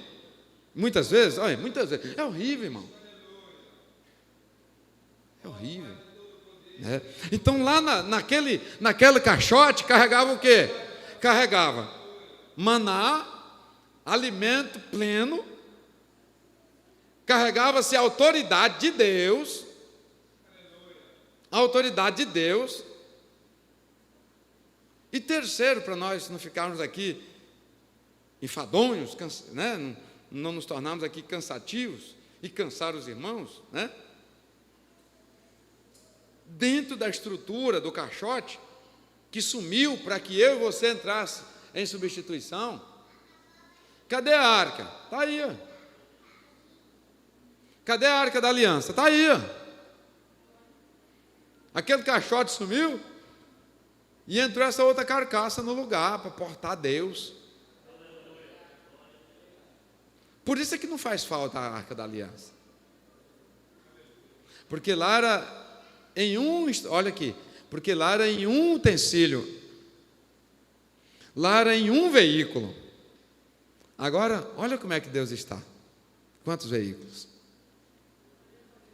[SPEAKER 1] Muitas vezes, é horrível, irmão. É horrível, né? Então lá naquele caixote carregava o quê? Carregava maná, alimento pleno, carregava-se a autoridade de Deus, e terceiro, para nós não ficarmos aqui enfadonhos, né? Não nos tornarmos aqui cansativos e cansar os irmãos, né? Dentro da estrutura do caixote, que sumiu para que eu e você entrasse em substituição, cadê a arca? Está aí, ó. Cadê a arca da aliança? Está aí, ó. Aquele caixote sumiu, E entrou essa outra carcaça no lugar para portar Deus. Por isso é que não faz falta a Arca da Aliança. Porque lá era olha aqui, porque lá era em um utensílio, lá era em um veículo. Agora, olha como é que Deus está. Quantos veículos?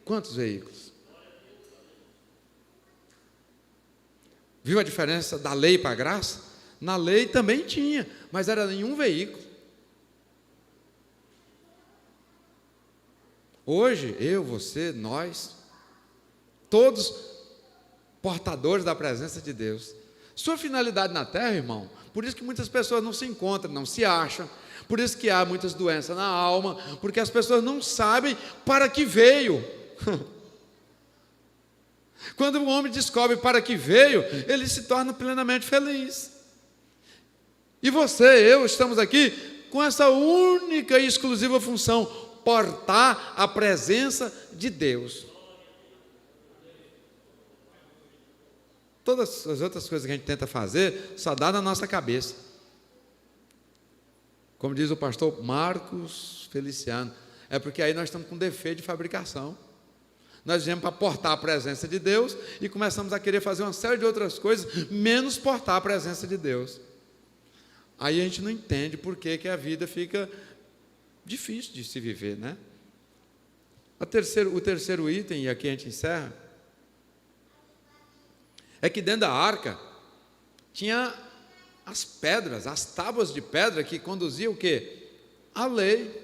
[SPEAKER 1] Quantos veículos? Viu a diferença da lei para a graça? Na lei também tinha, mas era em um veículo. Hoje, eu, você, nós, todos portadores da presença de Deus. Sua finalidade na terra, irmão, por isso que muitas pessoas não se encontram, não se acham, por isso que há muitas doenças na alma, porque as pessoas não sabem para que veio. Quando o homem descobre para que veio, ele se torna plenamente feliz. E você, eu, estamos aqui com essa única e exclusiva função: portar a presença de Deus. Todas as outras coisas que a gente tenta fazer, só dá na nossa cabeça. Como diz o pastor Marcos Feliciano, é porque aí nós estamos com defeito de fabricação. Nós viemos para portar a presença de Deus e começamos a querer fazer uma série de outras coisas, menos portar a presença de Deus. Aí a gente não entende por que a vida fica difícil de se viver, né? O terceiro item, e aqui a gente encerra, é que dentro da arca tinha as pedras, as tábuas de pedra que conduziam o quê? A lei,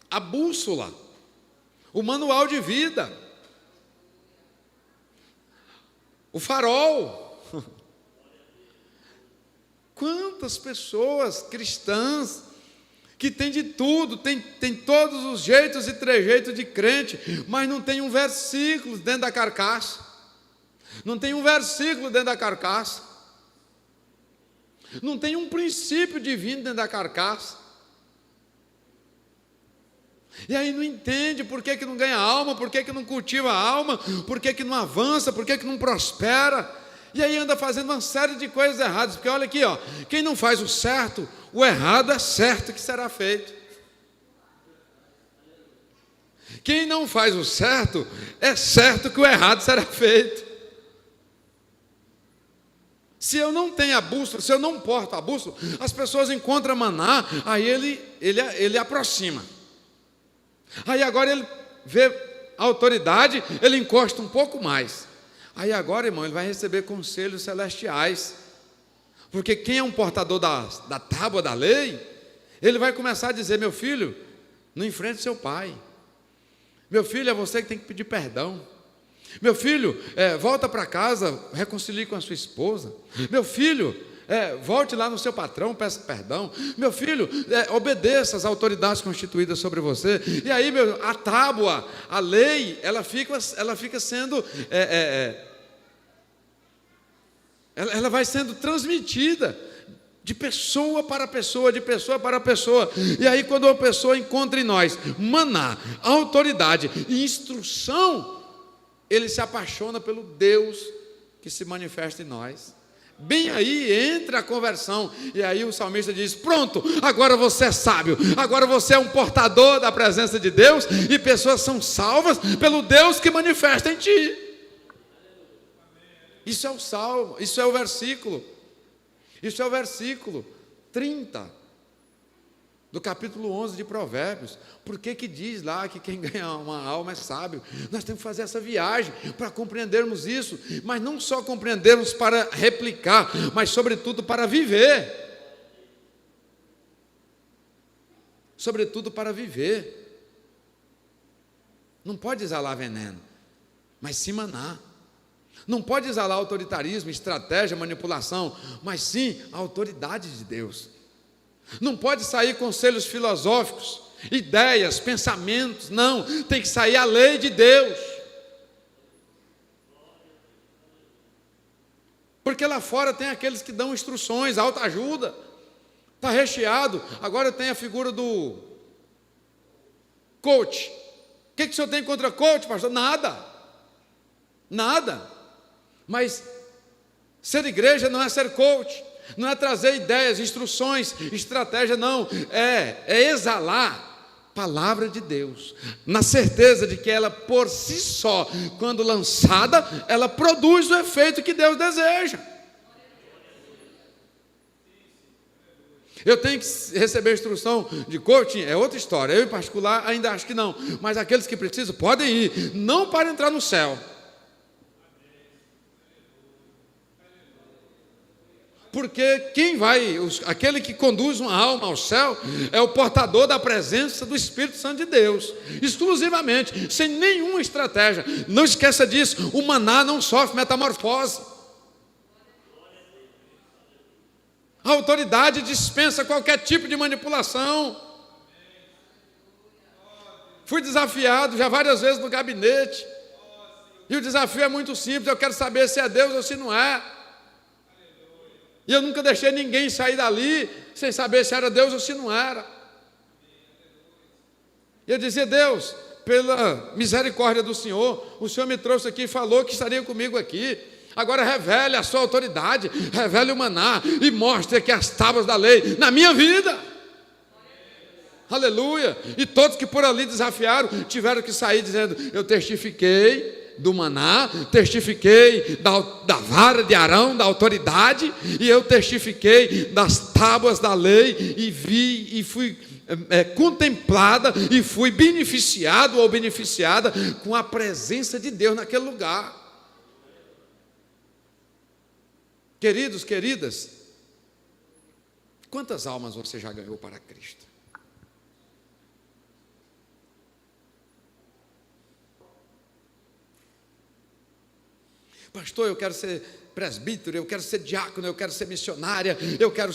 [SPEAKER 1] a bússola, o manual de vida, o farol. Quantas pessoas cristãs que tem de tudo, tem todos os jeitos e trejeitos de crente, mas não tem um versículo dentro da carcaça. Não tem um versículo dentro da carcaça. Não tem um princípio divino dentro da carcaça. E aí não entende por que não ganha alma, por que não cultiva a alma, por que não avança, por que não prospera. E aí anda fazendo uma série de coisas erradas. Porque olha aqui, ó, quem não faz o certo, o errado é certo que será feito. Quem não faz o certo, é certo que o errado será feito. Se eu não tenho a bússola, se eu não porto a bússola, as pessoas encontram maná, aí ele aproxima. Aí agora ele vê a autoridade, ele encosta um pouco mais. Aí agora, irmão, ele vai receber conselhos celestiais. Porque quem é um portador da tábua da lei, ele vai começar a dizer: meu filho, não enfrente seu pai. Meu filho, é você que tem que pedir perdão. Meu filho, volta para casa, reconcilie com a sua esposa. Meu filho, volte lá no seu patrão, peça perdão. Meu filho, obedeça às autoridades constituídas sobre você. E aí, a tábua, a lei, ela fica sendo, ela vai sendo transmitida de pessoa para pessoa, de pessoa para pessoa. E aí, quando uma pessoa encontra em nós maná, autoridade e instrução, ele se apaixona pelo Deus que se manifesta em nós. Bem aí entra a conversão. E aí o salmista diz: pronto, agora você é sábio, agora você é um portador da presença de Deus, e pessoas são salvas pelo Deus que manifesta em ti. Isso é o salmo, isso é o versículo. Isso é o versículo 30 do capítulo 11 de Provérbios. Por que diz lá que quem ganha uma alma é sábio? Nós temos que fazer essa viagem para compreendermos isso, mas não só compreendermos para replicar, mas sobretudo para viver. Sobretudo para viver. Não pode exalar veneno, mas sim maná. Não pode exalar autoritarismo, estratégia, manipulação, mas sim a autoridade de Deus. Não pode sair conselhos filosóficos, ideias, pensamentos, não, tem que sair a lei de Deus. Porque lá fora tem aqueles que dão instruções, autoajuda, está recheado. Agora tem a figura do coach. O que o senhor tem contra coach, pastor? Nada, mas Ser igreja não é ser coach, não é trazer ideias, instruções, estratégia, não. É exalar palavra de Deus, na certeza de que ela por si só, quando lançada, ela produz o efeito que Deus deseja. Eu tenho que receber instrução de coaching, é outra história. Eu, em particular, ainda acho que não. Mas aqueles que precisam podem ir, não para entrar no céu. Porque aquele que conduz uma alma ao céu, é o portador da presença do Espírito Santo de Deus, exclusivamente, sem nenhuma estratégia. Não esqueça disso, o maná não sofre metamorfose. A autoridade dispensa qualquer tipo de manipulação. Fui desafiado já várias vezes no gabinete, e o desafio é muito simples: eu quero saber se é Deus ou se não é. E eu nunca deixei ninguém sair dali sem saber se era Deus ou se não era. E eu dizia: Deus, pela misericórdia do Senhor, o Senhor me trouxe aqui e falou que estaria comigo aqui. Agora revele a sua autoridade, revele o maná e mostre aqui as tábuas da lei na minha vida. Aleluia. E todos que por ali desafiaram tiveram que sair dizendo: eu testifiquei do maná, testifiquei da vara de Arão, da autoridade, e eu testifiquei das tábuas da lei, e vi e fui contemplada e fui beneficiado ou beneficiada com a presença de Deus naquele lugar. Queridos, queridas, quantas almas você já ganhou para Cristo? Pastor, eu quero ser presbítero, eu quero ser diácono, eu quero ser missionária, eu quero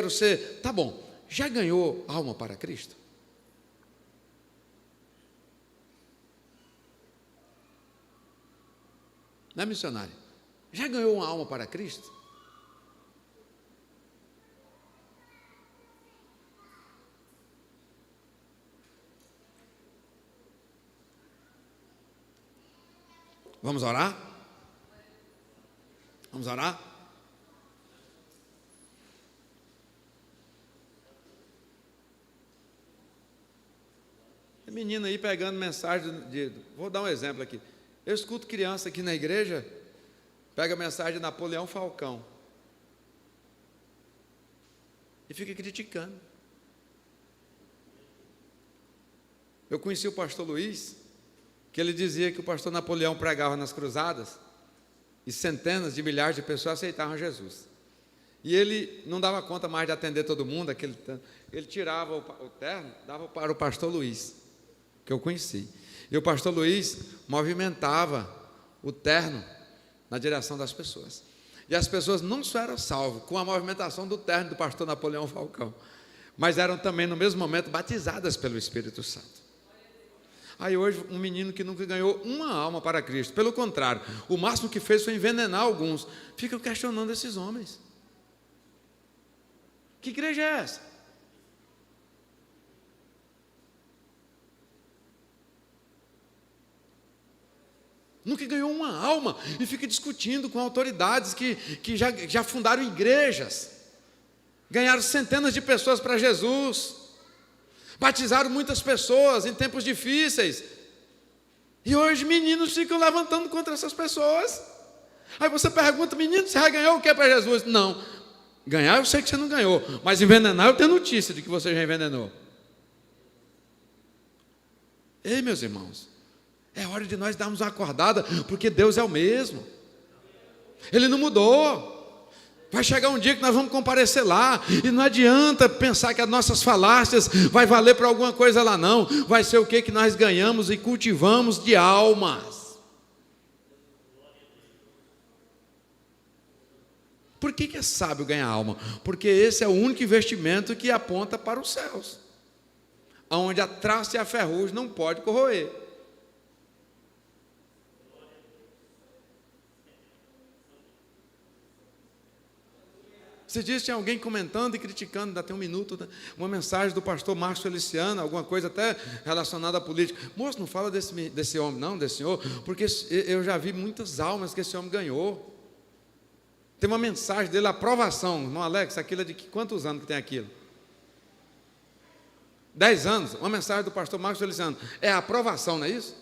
[SPEAKER 1] ser. Tá bom, já ganhou alma para Cristo? Não é missionária? Já ganhou uma alma para Cristo? Vamos orar? Vamos orar? Tem menina aí pegando mensagem vou dar um exemplo aqui. Eu escuto criança aqui na igreja, pega mensagem de Napoleão Falcão e fica criticando. Eu conheci o pastor Luiz, que ele dizia que o pastor Napoleão pregava nas cruzadas e centenas de milhares de pessoas aceitavam Jesus. E ele não dava conta mais de atender todo mundo, ele tirava o terno, dava para o pastor Luiz, que eu conheci. E o pastor Luiz movimentava o terno na direção das pessoas. E as pessoas não só eram salvas com a movimentação do terno do pastor Napoleão Falcão, mas eram também no mesmo momento batizadas pelo Espírito Santo. Aí hoje, um menino que nunca ganhou uma alma para Cristo, pelo contrário, o máximo que fez foi envenenar alguns, fica questionando esses homens. Que igreja é essa? Nunca ganhou uma alma e fica discutindo com autoridades que já fundaram igrejas, ganharam centenas de pessoas para Jesus, batizaram muitas pessoas em tempos difíceis, e hoje meninos ficam levantando contra essas pessoas. Aí você pergunta: menino, você já ganhou o que para Jesus? Não, ganhar eu sei que você não ganhou, mas envenenar eu tenho notícia de que você já envenenou. Ei, meus irmãos, é hora de nós darmos uma acordada, porque Deus é o mesmo, Ele não mudou. Vai chegar um dia que nós vamos comparecer lá, e não adianta pensar que as nossas falácias vai valer para alguma coisa lá, não. Vai ser o que nós ganhamos e cultivamos de almas. Por que é sábio ganhar alma? Porque esse é o único investimento que aponta para os céus, onde a traça e a ferrugem não pode corroer. Esses dias tinha alguém comentando e criticando, ainda tem um minuto, uma mensagem do pastor Marcos Feliciano, alguma coisa até relacionada à política. Moço, não fala desse homem não, desse senhor, porque eu já vi muitas almas que esse homem ganhou. Tem uma mensagem dele, aprovação. Irmão Alex, aquilo é de quantos anos que tem aquilo? 10 anos. Uma mensagem do pastor Marcos Feliciano. É a aprovação, não é isso?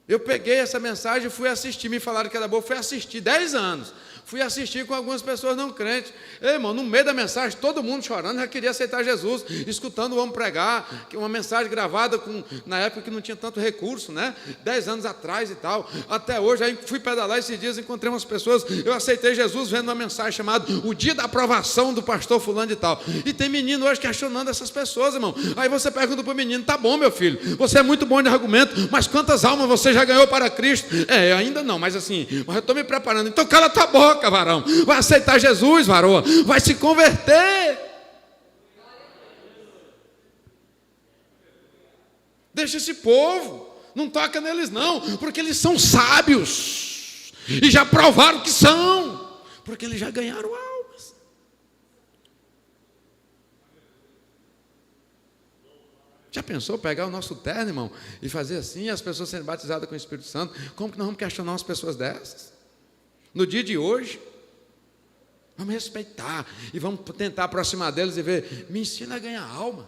[SPEAKER 1] Eu peguei essa mensagem e fui assistir. Me falaram que era boa, fui assistir. 10 anos. Fui assistir com algumas pessoas não crentes. Ei, irmão, no meio da mensagem, todo mundo chorando, já queria aceitar Jesus, escutando o homem pregar, uma mensagem gravada na época que não tinha tanto recurso, né? 10 anos atrás e tal. Até hoje, aí fui pedalar esses dias, encontrei umas pessoas, eu aceitei Jesus vendo uma mensagem chamada O Dia da Aprovação do Pastor fulano e tal. E tem menino hoje questionando essas pessoas, irmão. Aí você pergunta para o menino, tá bom, meu filho, você é muito bom de argumento, mas quantas almas você já ganhou para Cristo? Ainda não, mas assim, mas eu estou me preparando. Então cala tua boca, varão, vai aceitar Jesus, varoa, vai se converter. Deixa esse povo, não toca neles não, porque eles são sábios e já provaram que são, porque eles já ganharam almas. Já pensou pegar o nosso terno, irmão, e fazer assim, as pessoas serem batizadas com o Espírito Santo? Como que nós vamos questionar umas pessoas dessas? No dia de hoje, vamos respeitar e vamos tentar aproximar deles e ver, me ensina a ganhar alma.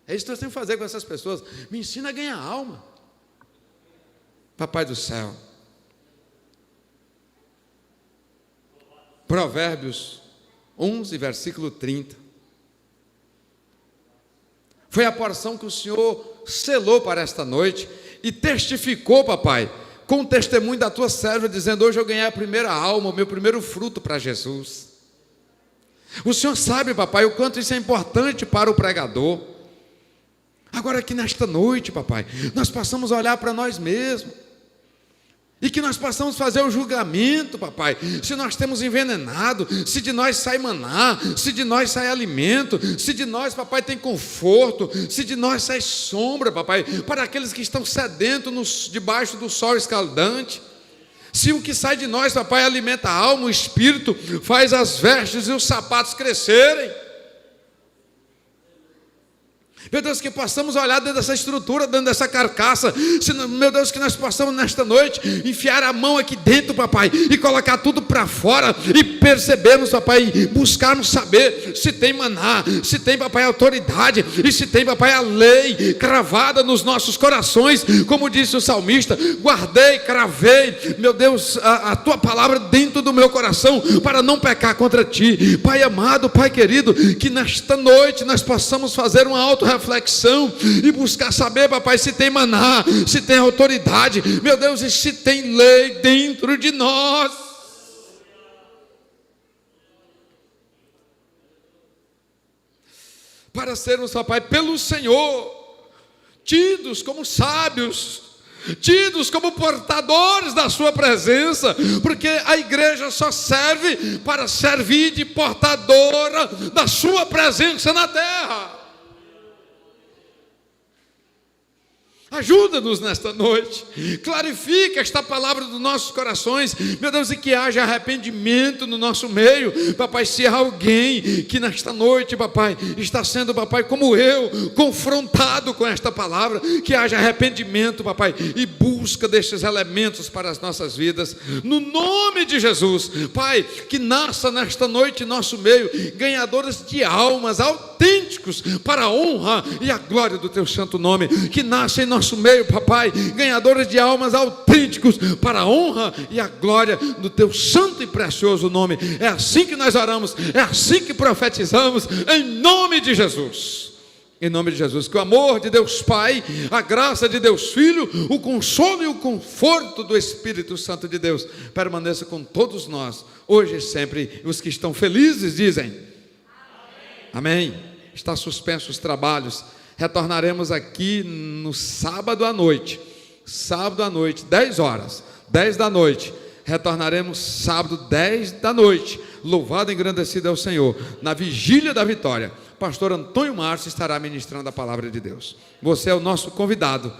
[SPEAKER 1] É isso que nós temos que fazer com essas pessoas, me ensina a ganhar alma. Papai do céu, Provérbios 11, versículo 30. Foi a porção que o Senhor selou para esta noite e testificou, papai, com o testemunho da tua serva, dizendo, hoje eu ganhei a primeira alma, o meu primeiro fruto para Jesus. O Senhor sabe, papai, o quanto isso é importante para o pregador. Agora que nesta noite, papai, nós possamos olhar para nós mesmos, e que nós possamos fazer o julgamento, papai, se nós temos envenenado, se de nós sai maná, se de nós sai alimento, se de nós, papai, tem conforto, se de nós sai sombra, papai, para aqueles que estão sedentos debaixo do sol escaldante. Se o que sai de nós, papai, alimenta a alma, o espírito, faz as vestes e os sapatos crescerem. Meu Deus, que possamos olhar dentro dessa estrutura, dentro dessa carcaça. Meu Deus, que nós possamos nesta noite enfiar a mão aqui dentro, papai, e colocar tudo para fora e percebermos, papai, buscarmos saber se tem maná, se tem, papai, autoridade, e se tem, papai, a lei cravada nos nossos corações, como disse o salmista, guardei, cravei, meu Deus, a tua palavra dentro do meu coração, para não pecar contra ti. Pai amado, Pai querido, que nesta noite nós possamos fazer uma autorreflexão e buscar saber, papai, se tem maná, se tem autoridade, meu Deus, e se tem lei dentro de nós. Para sermos, papai, pelo Senhor tidos como sábios, tidos como portadores da sua presença, porque a igreja só serve para servir de portadora da sua presença na terra. Ajuda-nos nesta noite, clarifica esta palavra dos nossos corações, meu Deus, e que haja arrependimento no nosso meio, papai. Se há alguém que nesta noite, papai, está sendo, papai, como eu, confrontado com esta palavra, que haja arrependimento, papai, e busca destes elementos para as nossas vidas, no nome de Jesus, pai, que nasça nesta noite em nosso meio, ganhadores de almas autênticos, para a honra e a glória do teu santo nome, que nasça em nosso meio, papai, ganhadores de almas autênticos, para a honra e a glória do teu santo e precioso nome. É assim que nós oramos, é assim que profetizamos, em nome de Jesus. Em nome de Jesus, que o amor de Deus Pai, a graça de Deus Filho, o consolo e o conforto do Espírito Santo de Deus permaneça com todos nós, hoje e sempre. Os que estão felizes dizem amém. Está suspenso os trabalhos. Retornaremos aqui no sábado à noite, 10 horas, 10 da noite, retornaremos sábado, 10 da noite, louvado e engrandecido é o Senhor, na vigília da vitória. Pastor Antônio Márcio estará ministrando a palavra de Deus. Você é o nosso convidado